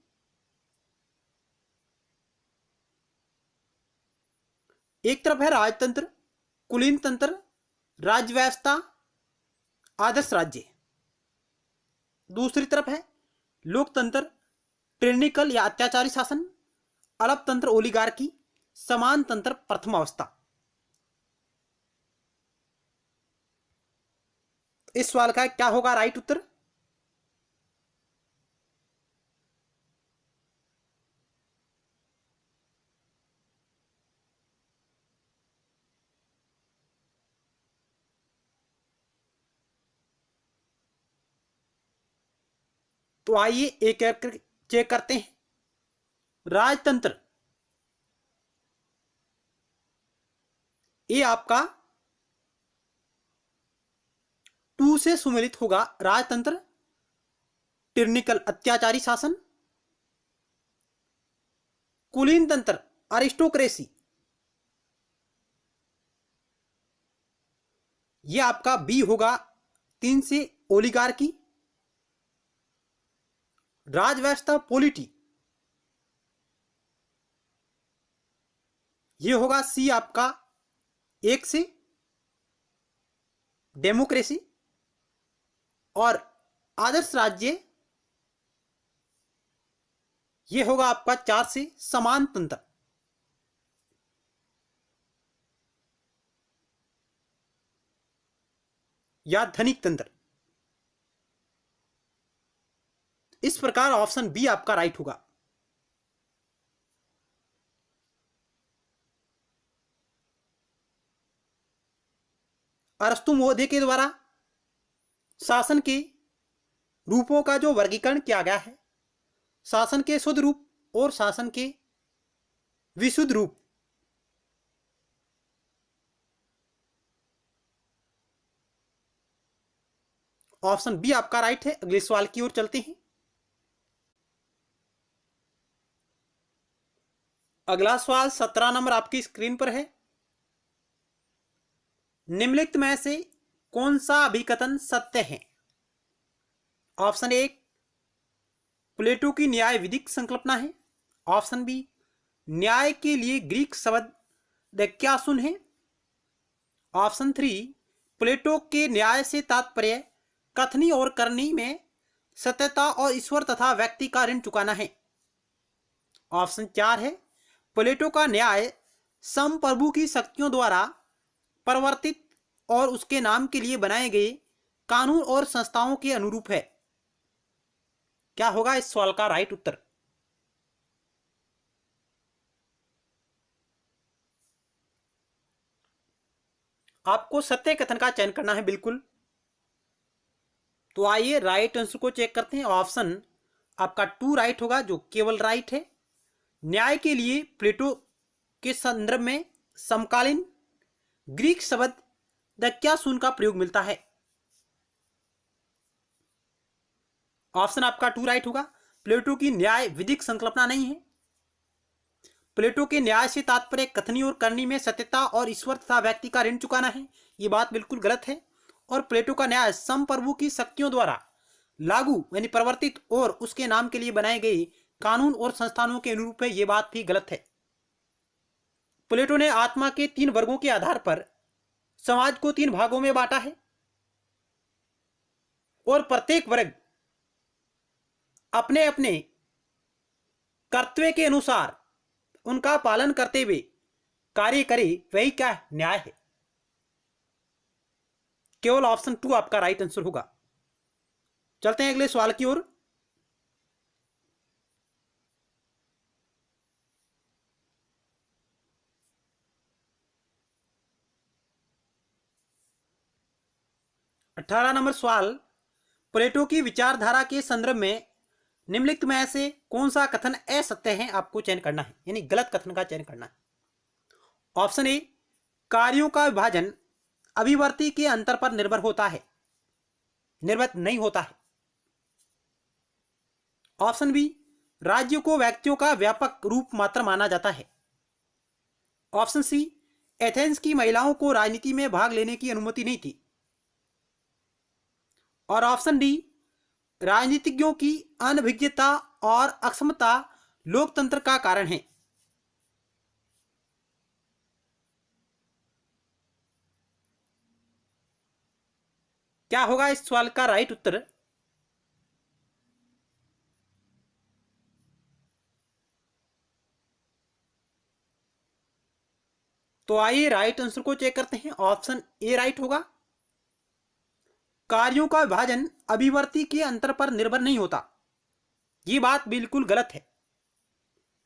एक तरफ है राजतंत्र, कुलीन तंत्र, राज्य व्यवस्था, आदर्श राज्य। दूसरी तरफ है लोकतंत्र, ट्रेनिकल या अत्याचारी शासन, अरब तंत्र ओलिगार्की, समान तंत्र प्रथम अवस्था। इस सवाल का क्या होगा राइट उत्तर? तो आइए एक एक चेक करते हैं। राजतंत्र, ये आपका 2 से सुमेलित होगा। राजतंत्र, टिर्निकल अत्याचारी शासन, कुलीन तंत्र अरिस्टोक्रेसी, ये आपका बी होगा। 3 से ओलिगार्की, राजव्यवस्था पॉलिटी, ये होगा सी आपका 1 से डेमोक्रेसी, और आदर्श राज्य ये होगा आपका 4 से समान तंत्र। या धनिक तंत्र। इस प्रकार ऑप्शन बी आपका राइट होगा। अरस्तु महोदय के द्वारा शासन के रूपों का जो वर्गीकरण किया गया है, शासन के शुद्ध रूप और शासन के विशुद्ध रूप, ऑप्शन बी आपका राइट है। अगले सवाल की ओर चलते हैं। अगला सवाल 17 नंबर आपकी स्क्रीन पर है। निम्नलिखित में से कौन सा अभिकथन सत्य है? ऑप्शन ए प्लेटो की न्याय विधिक संकल्पना है। ऑप्शन बी न्याय के लिए ग्रीक शब्द दक्यासुन है। ऑप्शन 3 प्लेटो के न्याय से तात्पर्य कथनी और करनी में सत्यता और ईश्वर तथा व्यक्ति का ऋण चुकाना है। ऑप्शन 4 है प्लेटो का न्याय संप्रभु की शक्तियों द्वारा परिवर्तित और उसके नाम के लिए बनाए गए कानून और संस्थाओं के अनुरूप है। क्या होगा इस सवाल का राइट उत्तर? आपको सत्य कथन का चयन करना है बिल्कुल। तो आइए राइट आंसर को चेक करते हैं। ऑप्शन आपका 2 राइट होगा, जो केवल राइट है। न्याय के लिए प्लेटो के संदर्भ में समकालीन ग्रीक शब्द दक्यासुन का प्रयोग मिलता है। ऑप्शन आपका 2 राइट होगा। प्लेटो की न्याय विधिक संकल्पना नहीं है। प्लेटो के न्याय से तात्पर्य कथनी और करनी में सत्यता और ईश्वर तथा व्यक्ति का ऋण चुकाना है, ये बात बिल्कुल गलत है। और प्लेटो का न्याय संप्रभु की शक्तियों द्वारा लागू यानी परिवर्तित और उसके नाम के लिए बनाए गए कानून और संस्थानों के अनुरूप है, ये बात भी गलत है। प्लेटो ने आत्मा के 3 वर्गों के आधार पर समाज को 3 भागों में बांटा है और प्रत्येक वर्ग अपने अपने कर्तव्य के अनुसार उनका पालन करते हुए कार्य करे, वही क्या न्याय है। केवल ऑप्शन 2 आपका राइट आंसर होगा। चलते हैं अगले सवाल की ओर। अठारह नंबर सवाल, प्लेटो की विचारधारा के संदर्भ में निम्नलिखित में से कौन सा कथन असत्य है? आपको चयन करना है, यानी गलत कथन का चयन करना है। ऑप्शन ए कार्यों का विभाजन अभिवर्ती के अंतर पर निर्भर होता है, निर्भर नहीं होता है। ऑप्शन बी राज्यों को व्यक्तियों का व्यापक रूप मात्र माना जाता है। ऑप्शन सी एथेंस की महिलाओं को राजनीति में भाग लेने की अनुमति नहीं थी। और ऑप्शन डी राजनीतिज्ञों की अनभिज्ञता और अक्षमता लोकतंत्र का कारण है। क्या होगा इस सवाल का राइट उत्तर? तो आइए राइट आंसर को चेक करते हैं। ऑप्शन ए राइट होगा। कार्यों का विभाजन अभिवर्ती के अंतर पर निर्भर नहीं होता, ये बात बिल्कुल गलत है,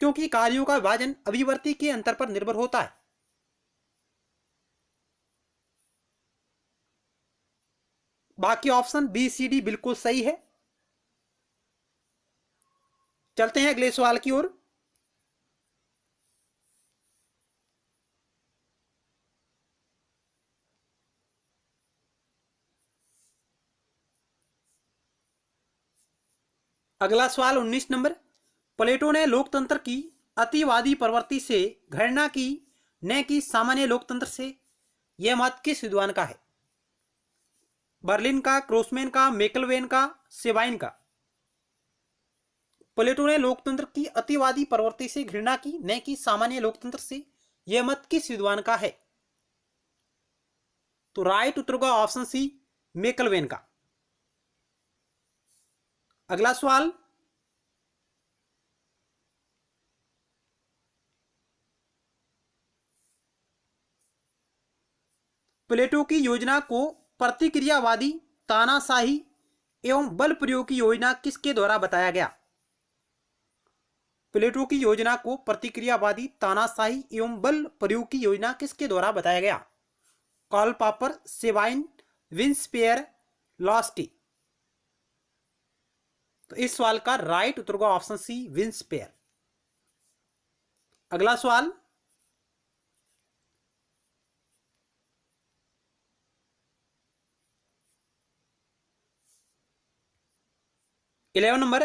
क्योंकि कार्यों का विभाजन अभिवर्ती के अंतर पर निर्भर होता है। बाकी ऑप्शन बी सी डी बिल्कुल सही है। चलते हैं अगले सवाल की ओर। अगला सवाल 19 नंबर, प्लेटो ने लोकतंत्र की अतिवादी प्रवृत्ति से घृणा की, न कि सामान्य लोकतंत्र से। यह मत किस विद्वान का है? बर्लिन का, क्रोसमैन का, मैकलवेन का, सेवाइन का। प्लेटो ने लोकतंत्र की अतिवादी प्रवृत्ति से घृणा की, न कि सामान्य लोकतंत्र से। यह मत किस विद्वान का है? तो राइट उत्तर का ऑप्शन सी, मैकलवेन का। अगला सवाल, प्लेटो की योजना को प्रतिक्रियावादी, तानाशाही एवं बल प्रयोग की योजना किसके द्वारा बताया गया? प्लेटो की योजना को प्रतिक्रियावादी, तानाशाही एवं बल प्रयोग की योजना किसके द्वारा बताया गया? Karl popper, सेवाइन, विंसपेयर, लॉस्टी। तो इस सवाल का राइट उत्तर होगा ऑप्शन सी, विंसपेयर। अगला सवाल, इलेवन नंबर,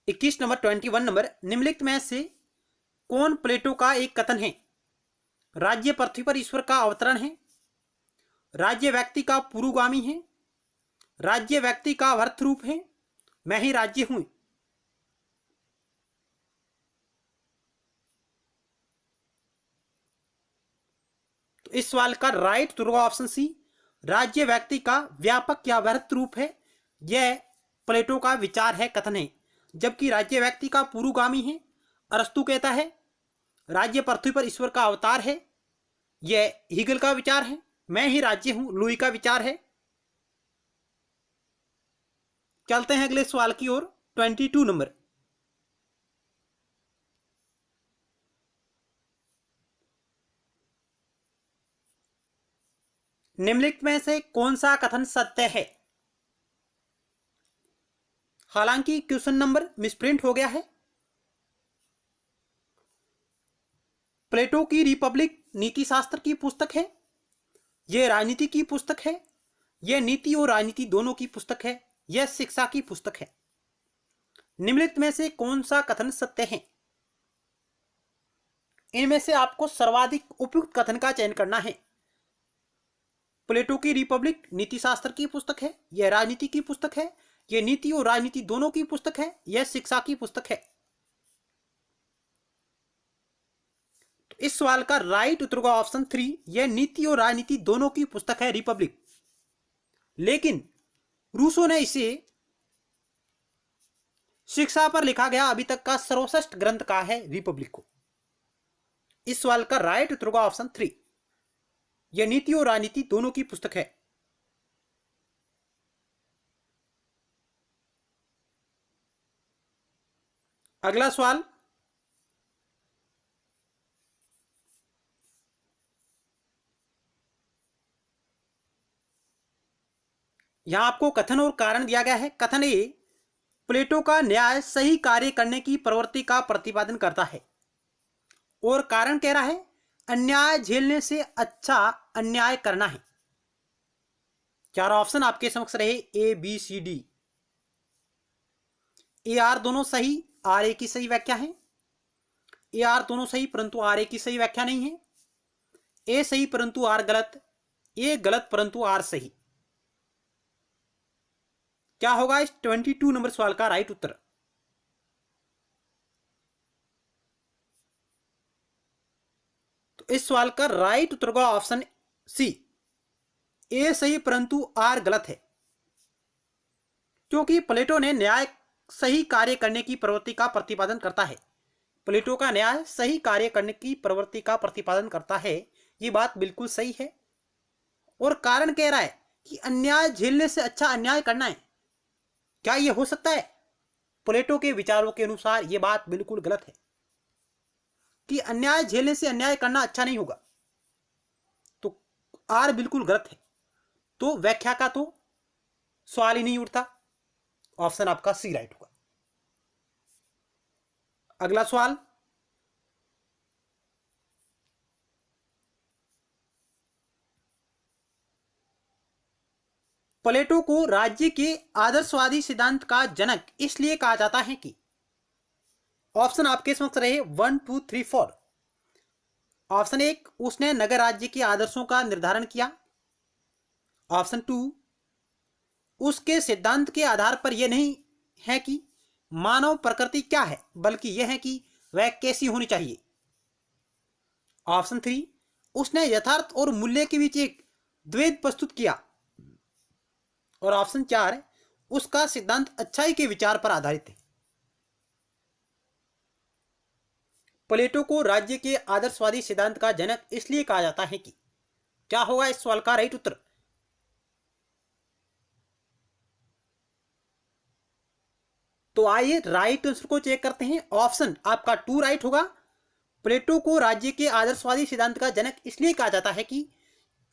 21 नंबर, 21 नंबर, निम्नलिखित में से कौन प्लेटो का एक कथन है? राज्य पृथ्वी पर ईश्वर का अवतरण है, राज्य व्यक्ति का पुरोगामी है, राज्य व्यक्ति का अर्थ रूप है, मैं ही राज्य हूं। तो इस सवाल का राइट उत्तर होगा ऑप्शन सी, राज्य व्यक्ति का व्यापक या वृहत रूप है। यह प्लेटो का विचार है, कथन है। जबकि राज्य व्यक्ति का पुरोगामी है, अरस्तु कहता है। राज्य पृथ्वी पर ईश्वर का अवतार है, यह हीगल का विचार है। मैं ही राज्य हूं, लुई का विचार है। चलते हैं अगले सवाल की ओर, 22 नंबर, निम्नलिखित में से कौन सा कथन सत्य है? हालांकि क्वेश्चन नंबर मिसप्रिंट हो गया है। प्लेटो की रिपब्लिक नीति शास्त्र की पुस्तक है, यह राजनीति की पुस्तक है, यह नीति और राजनीति दोनों की पुस्तक है, यह शिक्षा की पुस्तक है। निम्नलिखित में से कौन सा कथन सत्य है? इनमें से आपको सर्वाधिक उपयुक्त कथन का चयन करना है। प्लेटो की रिपब्लिक नीति शास्त्र की पुस्तक है, यह राजनीति की पुस्तक है, यह नीति और राजनीति दोनों की पुस्तक है, यह शिक्षा की पुस्तक है। तो इस सवाल का राइट उत्तर होगा ऑप्शन 3, यह नीति और राजनीति दोनों की पुस्तक है, रिपब्लिक। लेकिन रूसो ने इसे शिक्षा पर लिखा गया अभी तक का सर्वश्रेष्ठ ग्रंथ कहा है, रिपब्लिक को। इस सवाल का राइट उत्तर होगा ऑप्शन 3, यह नीति और राजनीति दोनों की पुस्तक है। अगला सवाल, यहां आपको कथन और कारण दिया गया है। कथन ए, प्लेटो का न्याय सही कार्य करने की प्रवृत्ति का प्रतिपादन करता है। और कारण कह रहा है, अन्याय झेलने से अच्छा अन्याय करना है। चार ऑप्शन आपके समक्ष रहे, A B C D. A or दोनों सही, आर ए की सही व्याख्या है। ए आर दोनों सही परंतु आर ए की सही व्याख्या नहीं है। ए सही परंतु आर गलत, ए गलत परंतु आर सही। क्या होगा इस 22 नंबर सवाल का राइट उत्तर? तो इस सवाल का राइट उत्तर होगा ऑप्शन सी, ए सही परंतु आर गलत है। क्योंकि प्लेटो ने न्याय सही कार्य करने की प्रवृत्ति का प्रतिपादन करता है। प्लेटो का न्याय सही कार्य करने की प्रवृत्ति का प्रतिपादन करता है, ये बात बिल्कुल सही है। और कारण कह रहा है कि अन्याय झेलने से अच्छा अन्याय करना है। क्या यह हो सकता है? प्लेटो के विचारों के अनुसार यह बात बिल्कुल गलत है कि अन्याय झेलने से अन्याय करना अच्छा नहीं होगा। तो आर बिल्कुल गलत है, तो व्याख्या का तो सवाल ही नहीं उठता। ऑप्शन आपका सी राइट होगा। अगला सवाल, प्लेटो को राज्य के आदर्शवादी सिद्धांत का जनक इसलिए कहा जाता है कि, ऑप्शन आपके समक्ष रहे 1 2 3 4। ऑप्शन 1, उसने नगर राज्य के आदर्शों का निर्धारण किया। ऑप्शन 2, उसके सिद्धांत के आधार पर यह नहीं है कि मानव प्रकृति क्या है, बल्कि यह है कि वह कैसी होनी चाहिए। ऑप्शन 3, उसने यथार्थ और मूल्य के बीच एक द्वैत प्रस्तुत किया। और ऑप्शन 4, उसका सिद्धांत अच्छाई के विचार पर आधारित है। प्लेटो को राज्य के आदर्शवादी सिद्धांत का जनक इसलिए कहा जाता है कि, क्या होगा इस सवाल का राइट उत्तर? तो आइए राइट आंसर को चेक करते हैं। ऑप्शन आपका 2 राइट होगा। प्लेटो को राज्य के आदर्शवादी सिद्धांत का जनक इसलिए कहा जाता है कि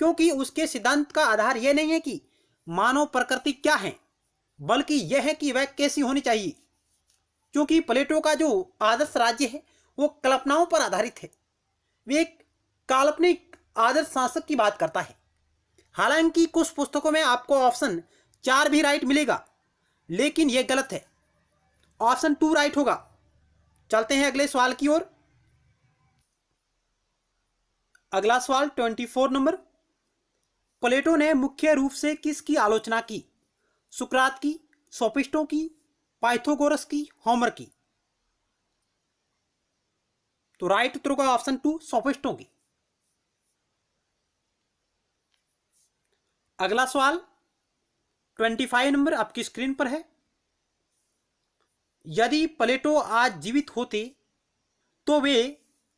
क्योंकि उसके सिद्धांत का आधार यह नहीं है कि मानव प्रकृति क्या है, बल्कि यह है कि वह कैसी होनी चाहिए। क्योंकि प्लेटो का जो आदर्श राज्य है वो कल्पनाओं पर आधारित है। वे एक काल्पनिक आदर्श शासक की बात करता है। हालांकि कुछ पुस्तकों में आपको ऑप्शन 4 भी राइट मिलेगा, लेकिन यह गलत है। ऑप्शन 2 राइट होगा। चलते हैं अगले सवाल की ओर। अगला सवाल 24 नंबर। प्लेटो ने मुख्य रूप से किसकी आलोचना की? सुकरात की, सोफिस्टों की, पाइथागोरस की, होमर की? तो राइट उत्तर होगा ऑप्शन 2, सोफिस्टों की। अगला सवाल 25 नंबर आपकी स्क्रीन पर है। यदि प्लेटो आज जीवित होते तो वे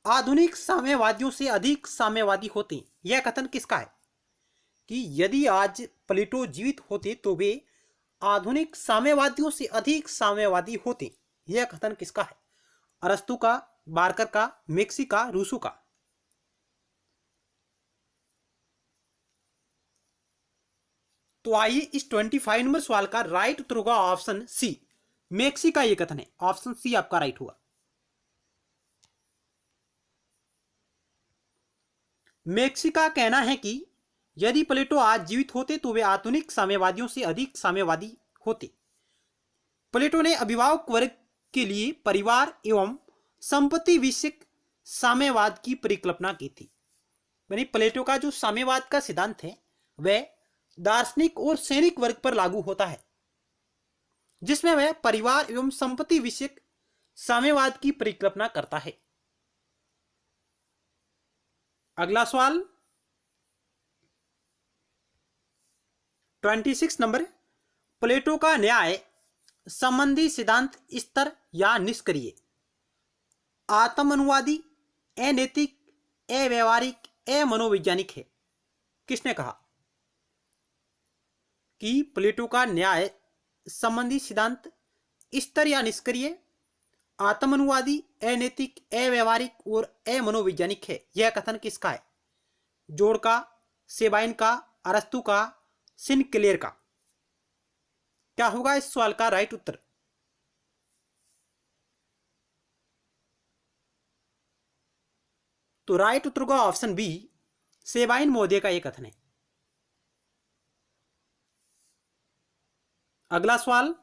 आधुनिक साम्यवादियों से अधिक साम्यवादी होते। यह कथन किसका है? कि यदि आज प्लेटो जीवित होते तो वे आधुनिक साम्यवादियों से अधिक साम्यवादी होते। यह कथन किसका है? अरस्तु का, बार्कर का, मैक्सी का, रूसो का? तो आइए इस 25 नंबर सवाल का राइट उत्तर होगा ऑप्शन सी, मैक्सी का यह कथन है। ऑप्शन सी आपका राइट होगा। मैक्सी का कहना है कि यदि प्लेटो आज जीवित होते तो वे आधुनिक साम्यवादियों से अधिक साम्यवादी होते। प्लेटो ने अभिभावक वर्ग के लिए परिवार एवं संपत्ति विषयक साम्यवाद की परिकल्पना की थी। यानी प्लेटो का जो साम्यवाद का सिद्धांत है वह दार्शनिक और सैनिक वर्ग पर लागू होता है, जिसमें वह परिवार एवं संपत्ति विषयक साम्यवाद की परिकल्पना करता है। अगला सवाल 26 नंबर। प्लेटो का न्याय संबंधी सिद्धांत स्तर या निष्क्रिय, आत्मानुवादी, अनैतिक, अव्यवहारिक, अमनोवैज्ञानिक है? किसने कहा कि प्लेटो का न्याय संबंधी सिद्धांत स्तर या निष्क्रिय, आत्मानुवादी, अनैतिक, अव्यवहारिक और अमनोवैज्ञानिक है? यह कथन किसका है? जोड़ का, सेबाइन का, अरस्तु का, सिनक्लेयर का? क्या होगा इस सवाल का राइट उत्तर? तो राइट उत्तर होगा ऑप्शन बी, सेबाइन महोदय का यह कथन है। अगला सवाल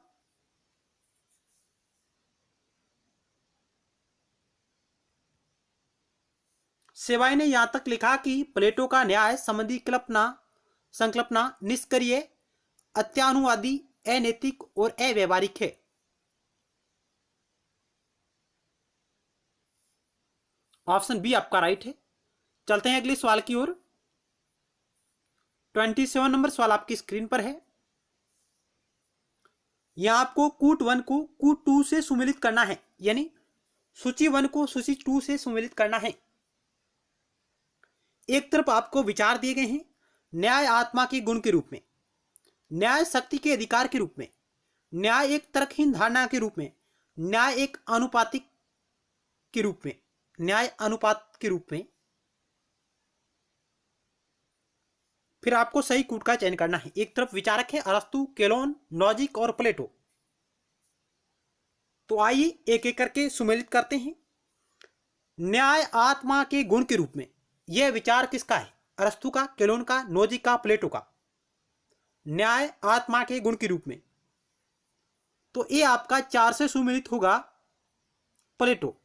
7 ने यहां तक लिखा कि प्लेटो का न्याय संबंधी संकल्पना निष्क्रिय, अत्यानुवादी, अनैतिक और अव्यवहारिक है। ऑप्शन बी आपका राइट है। चलते हैं अगले सवाल की ओर। 27 नंबर सवाल आपकी स्क्रीन पर है। यहां आपको कूट 1 को कूट 2 से सुमेलित करना है, यानी सूची 1 को सूची 2 से सुमेलित करना है। एक तरफ आपको विचार दिए गए हैं न्याय आत्मा के गुण के रूप में, न्याय शक्ति के अधिकार के रूप में, न्याय एक तर्कहीन धारणा के रूप में, न्याय एक अनुपातिक के रूप में, न्याय अनुपात के रूप में। फिर आपको सही कूट का चयन करना है। एक तरफ विचारक है अरस्तु, केलोन, लॉजिक और प्लेटो। तो आइए एक एक करके सुमेलित करते हैं। न्याय आत्मा के गुण के रूप में, यह विचार किसका है? अरस्तु का, केलोन का, नोजिक का, प्लेटो का? न्याय आत्मा के गुण के रूप में, तो ये आपका 4 से सुमेलित होगा प्लेटो।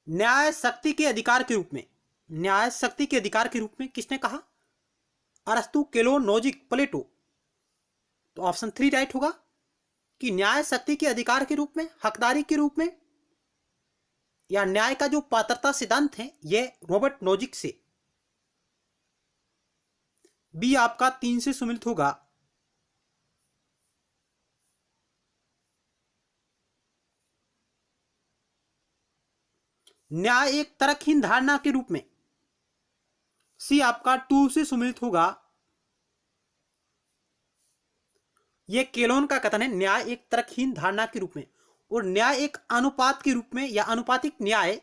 न्याय शक्ति के अधिकार के रूप में, न्याय शक्ति के अधिकार के रूप में किसने कहा? अरस्तु, केलोन, नोजिक, प्लेटो। तो ऑप्शन 3 राइट होगा कि न्याय शक्ति के अधिकार के रूप में, हकदारी के रूप में, या न्याय का जो पात्रता सिद्धांत है यह रॉबर्ट नोजिक से। बी आपका 3 से सम्मिलित होगा। न्याय एक तर्कहीन धारणा के रूप में, सी आपका 2 से सम्मिलित होगा। यह केलोन का कथन है, न्याय एक तर्कहीन धारणा के रूप में, और न्याय एक अनुपात के रूप में या अनुपातिक न्याय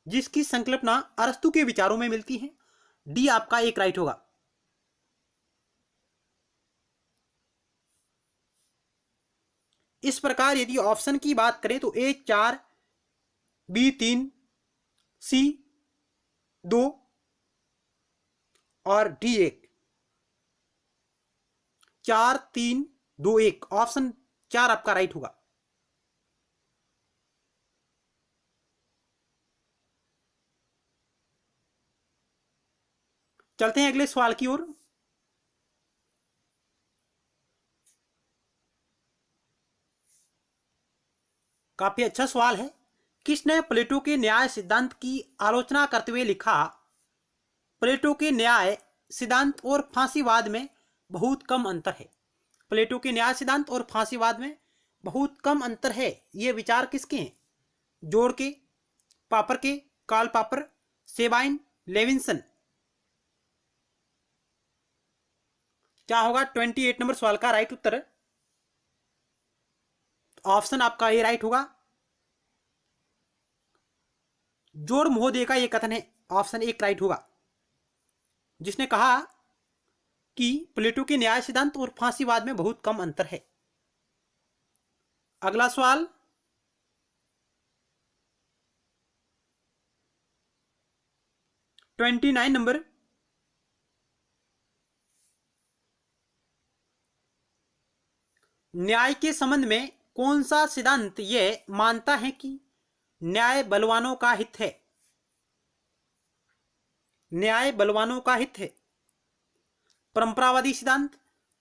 जिसकी संकल्पना अरस्तु के विचारों में मिलती है। डी आपका 1 राइट होगा। इस प्रकार यदि ऑप्शन की बात करें तो ए 4, बी 3, सी 2 और डी 1। 4, 3, 2, 1, ऑप्शन 4 आपका राइट होगा। चलते हैं अगले सवाल की ओर। काफी अच्छा सवाल है। किसने प्लेटो के न्याय सिद्धांत की आलोचना करते हुए लिखा, प्लेटो के न्याय सिद्धांत और फांसीवाद में बहुत कम अंतर है। प्लेटो के न्याय सिद्धांत और फांसीवाद में बहुत कम अंतर है। ये विचार किसके हैं? जोड़ के, पापर के, कार्ल पापर, सेबाइन, लेविंसन। क्या होगा 28 नंबर सवाल का राइट उत्तर? ऑप्शन आपका ए राइट होगा। जोड़ महोदय का यह कथन है, ऑप्शन 1 राइट होगा, जिसने कहा कि प्लेटो के न्याय सिद्धांत और फांसीवाद में बहुत कम अंतर है। अगला सवाल, ट्वेंटी 29 नंबर। न्याय के संबंध में कौन सा सिद्धांत यह मानता है कि न्याय बलवानों का हित है? न्याय बलवानों का हित है। परंपरावादी सिद्धांत,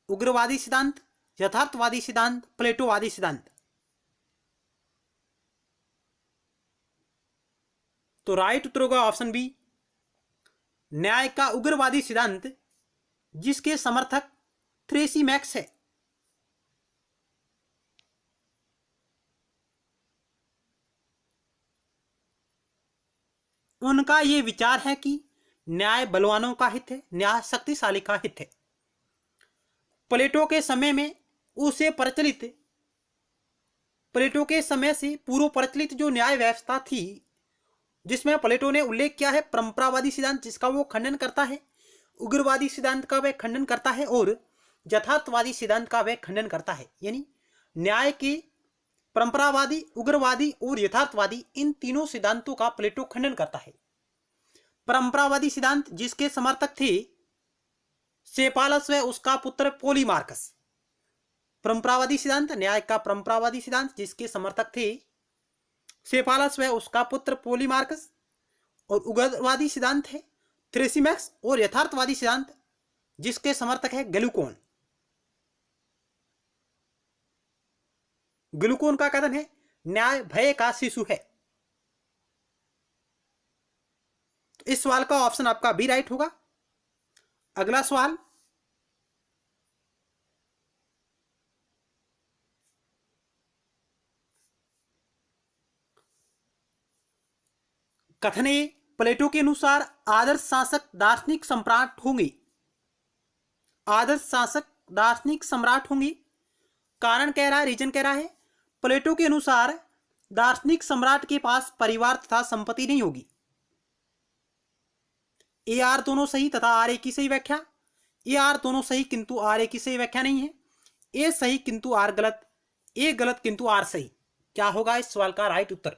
उग्रवादी सिद्धांत, यथार्थवादी सिद्धांत, प्लेटोवादी सिद्धांत। तो राइट उत्तर होगा ऑप्शन बी, न्याय का उग्रवादी सिद्धांत, जिसके समर्थक थ्रेसीमैक्स है। उनका यह विचार है कि न्याय बलवानों का हित है, न्याय शक्तिशाली का हित है। प्लेटो के समय में उसे प्रचलित, प्लेटो के समय से पूर्व प्रचलित जो न्याय व्यवस्था थी, जिसमें प्लेटो ने उल्लेख किया है परंपरावादी सिद्धांत जिसका वो खंडन करता है, उग्रवादी सिद्धांत का वह खंडन करता है, और यथार्थवादी सिद्धांत का वह खंडन करता है। यानी न्याय के परंपरावादी, उग्रवादी और यथार्थवादी, इन तीनों सिद्धांतों का प्लेटो खंडन करता है। परंपरावादी सिद्धांत जिसके समर्थक थे सेपालस व उसका पुत्र पोलीमार्कस। परंपरावादी सिद्धांत, न्याय का परंपरावादी सिद्धांत जिसके समर्थक थे सेपालस व उसका पुत्र पोलीमार्कस, और उग्रवादी सिद्धांत है थ्रेसीमैक्स, और यथार्थवादी सिद्धांत जिसके समर्थक है गैलुकोन। गैलुकोन का कथन है न्याय भय का शिशु है। तो इस सवाल का ऑप्शन आपका बी राइट होगा। अगला सवाल, कथन ए, प्लेटो के अनुसार आदर्श शासक दार्शनिक सम्राट होंगे। आदर्श शासक दार्शनिक सम्राट होंगे। कारण कह रहा है, रीजन कह रहा है, प्लेटो के अनुसार दार्शनिक सम्राट के पास परिवार तथा संपत्ति नहीं होगी। ए आर दोनों सही तथा आर ए की सही व्याख्या। ए आर दोनों सही किंतु आर ए की सही व्याख्या नहीं है। ए सही किंतु आर गलत, ए गलत किंतु आर सही। क्या होगा इस सवाल का राइट उत्तर?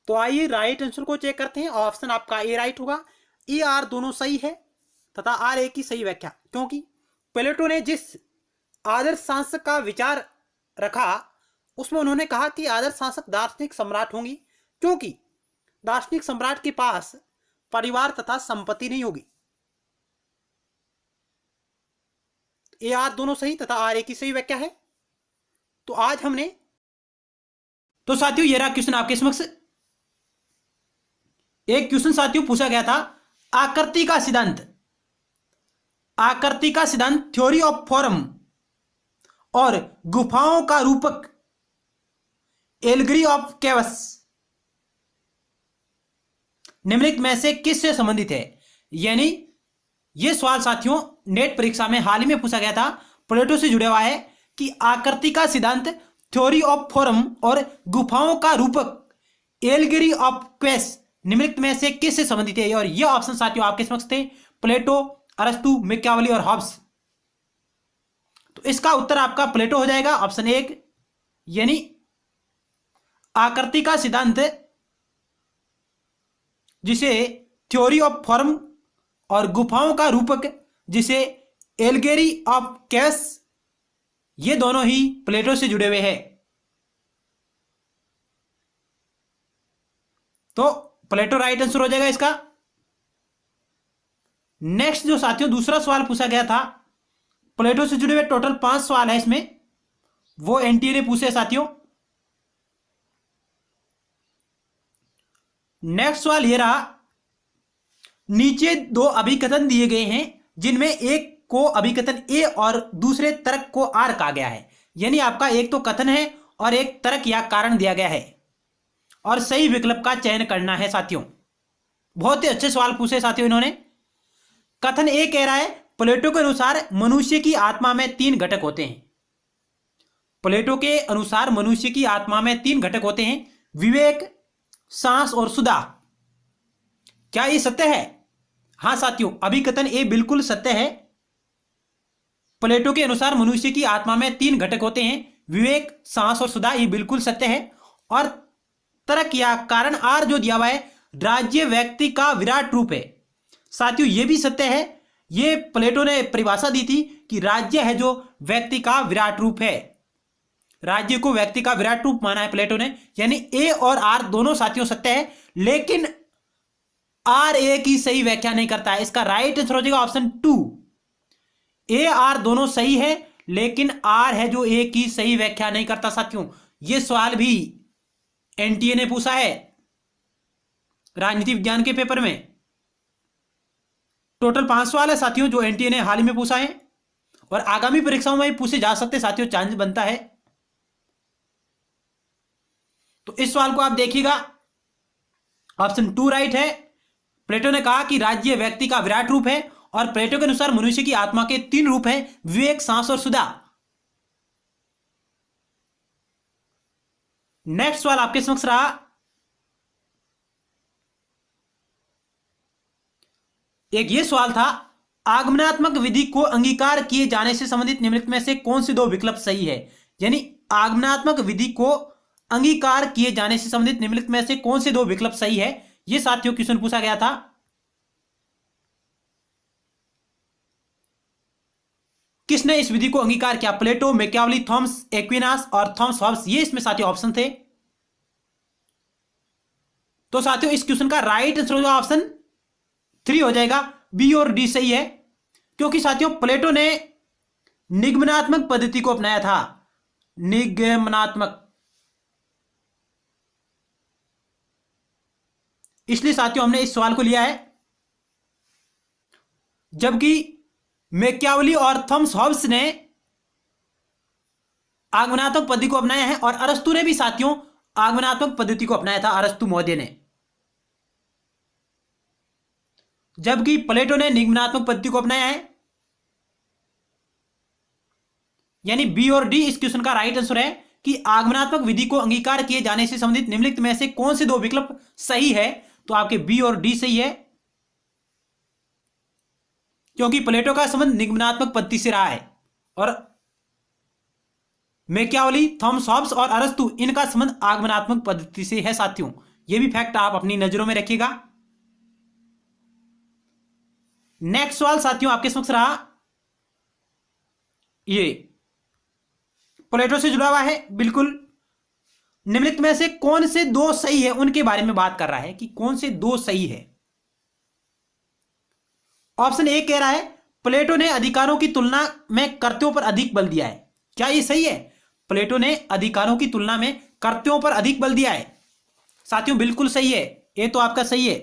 तो आइए राइट आंसर को चेक करते हैं। ऑप्शन आपका ए राइट होगा। ए आर दोनों सही है तथा आर ए की सही व्याख्या, क्योंकि प्लेटो ने जिस आदर्श शासक का विचार रखा उसमें उन्होंने कहा कि आदर्श शासक दार्शनिक सम्राट होंगी, क्योंकि दार्शनिक सम्राट के पास परिवार तथा संपत्ति नहीं होगी। ए आर दोनों सही तथा आर ए की सही व्याख्या है। तो आज हमने, तो साथियों ये रहा क्वेश्चन आपके समक्ष। एक क्वेश्चन साथियों पूछा गया था, आकृति का सिद्धांत, आकृति का सिद्धांत थ्योरी ऑफ फॉर्म और गुफाओं का रूपक एल्गरी ऑफ केवस निम्नलिखित में से किससे संबंधित है। यानी यह सवाल साथियों नेट परीक्षा में हाल ही में पूछा गया था, प्लेटो से जुड़ा हुआ है कि आकृति का सिद्धांत थ्योरी ऑफ फॉर्म और गुफाओं का रूपक एल्गरी ऑफ क्वेस निम्नलिखित में से किससे संबंधित है। और यह ऑप्शन साथियों आपके समक्ष थे, प्लेटो, अरस्तु, मैकियावेली और हॉब्स। तो इसका उत्तर आपका प्लेटो हो जाएगा, ऑप्शन 1। यानी आकृति का सिद्धांत जिसे थ्योरी ऑफ फॉर्म और गुफाओं का रूपक जिसे एल्गेरी ऑफ केवस, ये दोनों ही प्लेटो से जुड़े हुए हैं। तो प्लेटो राइट आंसर हो जाएगा इसका। नेक्स्ट जो साथियों दूसरा सवाल पूछा गया था, प्लेटो से जुड़े हुए टोटल 5 सवाल है इसमें, वो एनटीए ने पूछे साथियों। नेक्स्ट सवाल ये रहा, नीचे 2 अभिकथन दिए गए हैं जिनमें एक को अभिकथन ए और दूसरे तर्क को आर कहा गया है। यानी आपका एक तो कथन है और एक तर्क या कारण दिया गया है और सही विकल्प का चयन करना है साथियों। बहुत ही अच्छे सवाल पूछे साथियों इन्होंने। कथन ए कह रहा है, प्लेटो के अनुसार मनुष्य की आत्मा में 3 घटक होते हैं। प्लेटो के अनुसार मनुष्य की आत्मा में 3 घटक होते हैं, विवेक, सांस और सुधा। क्या ये सत्य है? हां साथियों, अभिकथन ए बिल्कुल सत्य है। प्लेटो के अनुसार मनुष्य की आत्मा में 3 घटक होते हैं, विवेक, सांस और सुधा, ये बिल्कुल सत्य है। और तर्क या कारण आर जो दिया हुआ है, राज्य व्यक्ति का विराट रूप है। साथियों ये भी सत्य है, ये प्लेटो ने परिभाषा दी थी कि राज्य है जो व्यक्ति का विराट रूप है। राज्य को व्यक्ति का विराट रूप माना है प्लेटो ने। यानी ए और आर दोनों साथियों सत्य है, लेकिन आर ए की सही व्याख्या नहीं करता है। इसका राइट आंसर हो जाएगा ऑप्शन 2। ए आर दोनों सही है, लेकिन आर है जो ए की सही व्याख्या नहीं करता साथियों। यह सवाल भी एनटीए ने पूछा है राजनीति विज्ञान के पेपर में। टोटल 5 सवाल है साथियों जो एनटीए ने हाल ही में पूछा है और आगामी परीक्षाओं में पूछे जा सकते साथियों, चांस बनता है। तो इस सवाल को आप देखिएगा, ऑप्शन 2 राइट है। प्लेटो ने कहा कि राज्य व्यक्ति का विराट रूप है और प्लेटो के अनुसार मनुष्य की आत्मा के 3 रूप हैं, विवेक, सांस और सुधा। नेक्स्ट सवाल आपके समक्ष रहा, एक ये सवाल था, आगमनात्मक विधि को अंगीकार किए जाने से संबंधित निम्नलिखित में से कौन से 2 विकल्प सही है। यानी आगमनात्मक विधि को अंगीकार किए जाने से संबंधित निम्नलिखित में से कौन से 2 विकल्प सही है, यह साथियों क्वेश्चन पूछा गया था। किसने इस विधि को अंगीकार किया? प्लेटो, मैकियावेली, थॉमस एक्विनास और थॉमस हॉब्स, ये इसमें साथियों ऑप्शन थे। तो साथियों इस क्वेश्चन का राइट आंसर होगा ऑप्शन 3 हो जाएगा, बी और डी सही है। क्योंकि साथियों प्लेटो ने निगमनात्मक पद्धति को अपनाया था, निगमनात्मक, इसलिए साथियों हमने इस सवाल को लिया है। जबकि मैकियावेली और थॉमस हॉब्स ने आगमनात्मक पद्धति को अपनाया है और अरस्तु ने भी साथियों आगमनात्मक पद्धति को अपनाया था, अरस्तु महोदय ने। जबकि प्लेटो ने निगमनात्मक पद्धति को अपनाया है। यानी बी और डी इस क्वेश्चन का राइट आंसर है कि आगमनात्मक विधि को अंगीकार किए जाने से संबंधित निम्नलिखित में से कौन से 2 विकल्प सही है। तो आपके बी और डी सही है, क्योंकि प्लेटो का संबंध निगमनात्मक पद्धति से रहा है और मैकियावेली, थॉमस हॉब्स और अरस्तु, इनका संबंध आगमनात्मक पद्धति से है साथियों। यह भी फैक्ट आप अपनी नजरों में रखिएगा। नेक्स्ट सवाल साथियों आपके समक्ष रहा, ये प्लेटो से जुड़ा हुआ है बिल्कुल। निम्नलिखित में से कौन से दो सही है उनके बारे में बात कर रहा है कि कौन से दो सही है। ऑप्शन ए कह रहा है प्लेटो ने अधिकारों की तुलना में कर्तव्यों पर अधिक बल दिया है। क्या ये सही है? प्लेटो ने अधिकारों की तुलना में कर्तव्यों पर अधिक बल दिया है। साथियों बिल्कुल सही है, ये तो आपका सही है।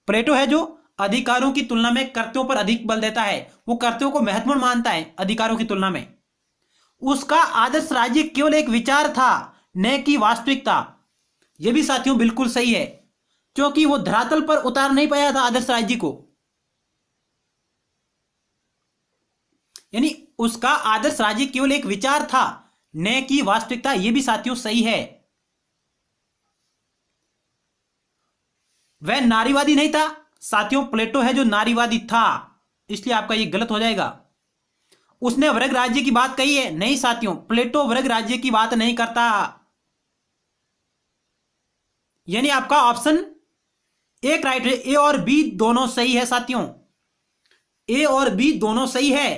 प्लेटो है जो अधिकारों की तुलना में कर्तव्यों पर अधिक बल देता है, वो कर्तव्यों को महत्वपूर्ण मानता है अधिकारों की तुलना में। उसका आदर्श राज्य केवल एक विचार था, न कि वास्तविकता। यह भी साथियों बिल्कुल सही है, क्योंकि वो धरातल पर उतार नहीं पाया था आदर्श राज्य को, यानी उसका आदर्श राज्य केवल एक विचार था, न कि वास्तविकता। यह भी साथियों सही है। वह नारीवादी नहीं था साथियों, प्लेटो है जो नारीवादी था, इसलिए आपका यह गलत हो जाएगा। उसने वर्ग राज्य की बात कही है? नहीं साथियों, प्लेटो वर्ग राज्य की बात नहीं करता। यानी आपका ऑप्शन एक राइट है, ए और बी दोनों सही है साथियों। ए और बी दोनों सही है,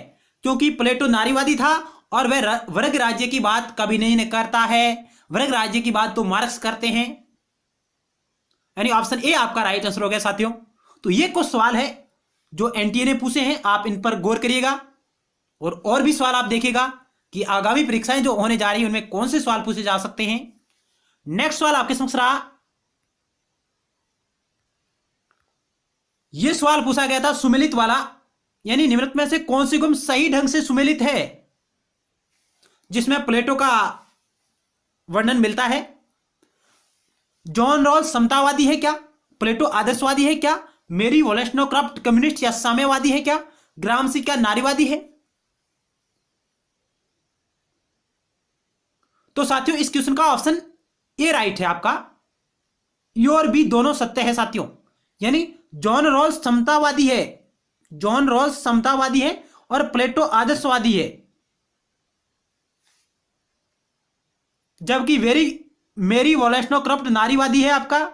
क्योंकि प्लेटो नारीवादी था और वह वर्ग राज्य की बात कभी नहीं करता है। वर्ग राज्य की बात तो मार्क्स करते हैं, यानी ऑप्शन ए आपका राइट आंसर हो गया साथियों। तो ये कुछ सवाल है जो एनटीए ने पूछे हैं, आप इन पर गौर करिएगा और भी सवाल आप देखिएगा कि आगामी परीक्षाएं जो होने जा रही हैं उनमें कौन से सवाल पूछे जा सकते हैं। नेक्स्ट सवाल आपके समक्ष रहा, यह सवाल पूछा गया था सुमेलित वाला, यानी निम्नलिखित में से कौन सी गुण सही ढंग से सुमेलित है, जिसमें प्लेटो का वर्णन मिलता है। जॉन रॉल्स समतावादी है क्या? प्लेटो आदर्शवादी है क्या? मेरी वोलेस्नोक्रॉफ्ट कम्युनिस्ट या साम्यवादी है क्या? ग्रामसी क्या नारीवादी है? तो साथियों इस क्वेश्चन का ऑप्शन ए राइट है आपका। ए और बी दोनों सत्य है साथियों, यानी जॉन रॉल्स समतावादी है, जॉन रॉल्स समतावादी है और प्लेटो आदर्शवादी है, जबकि मेरी वोलेस्नोक्रॉफ्ट नारीवादी है आपका।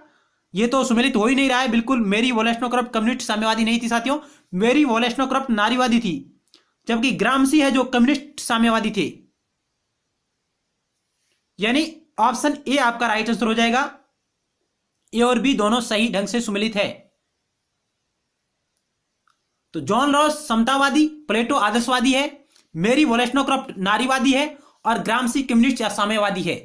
ये तो सुमेलित हो ही नहीं रहा है बिल्कुल। मेरी वोलेस्नोक्रॉफ्ट कम्युनिस्ट साम्यवादी नहीं थी साथियों, मेरी वोलेस्नोक्रॉफ्ट नारीवादी थी, जबकि ग्रामसी है जो कम्युनिस्ट साम्यवादी थे। यानी ऑप्शन ए आपका राइट आंसर हो जाएगा। ए और बी दोनों सही ढंग से सुमेलित है। तो जॉन रॉस समतावादी, प्लेटो आदर्शवादी है, मेरी वोलेस्नोक्रॉफ्ट नारीवादी है और ग्रामसी कम्युनिस्ट या साम्यवादी है।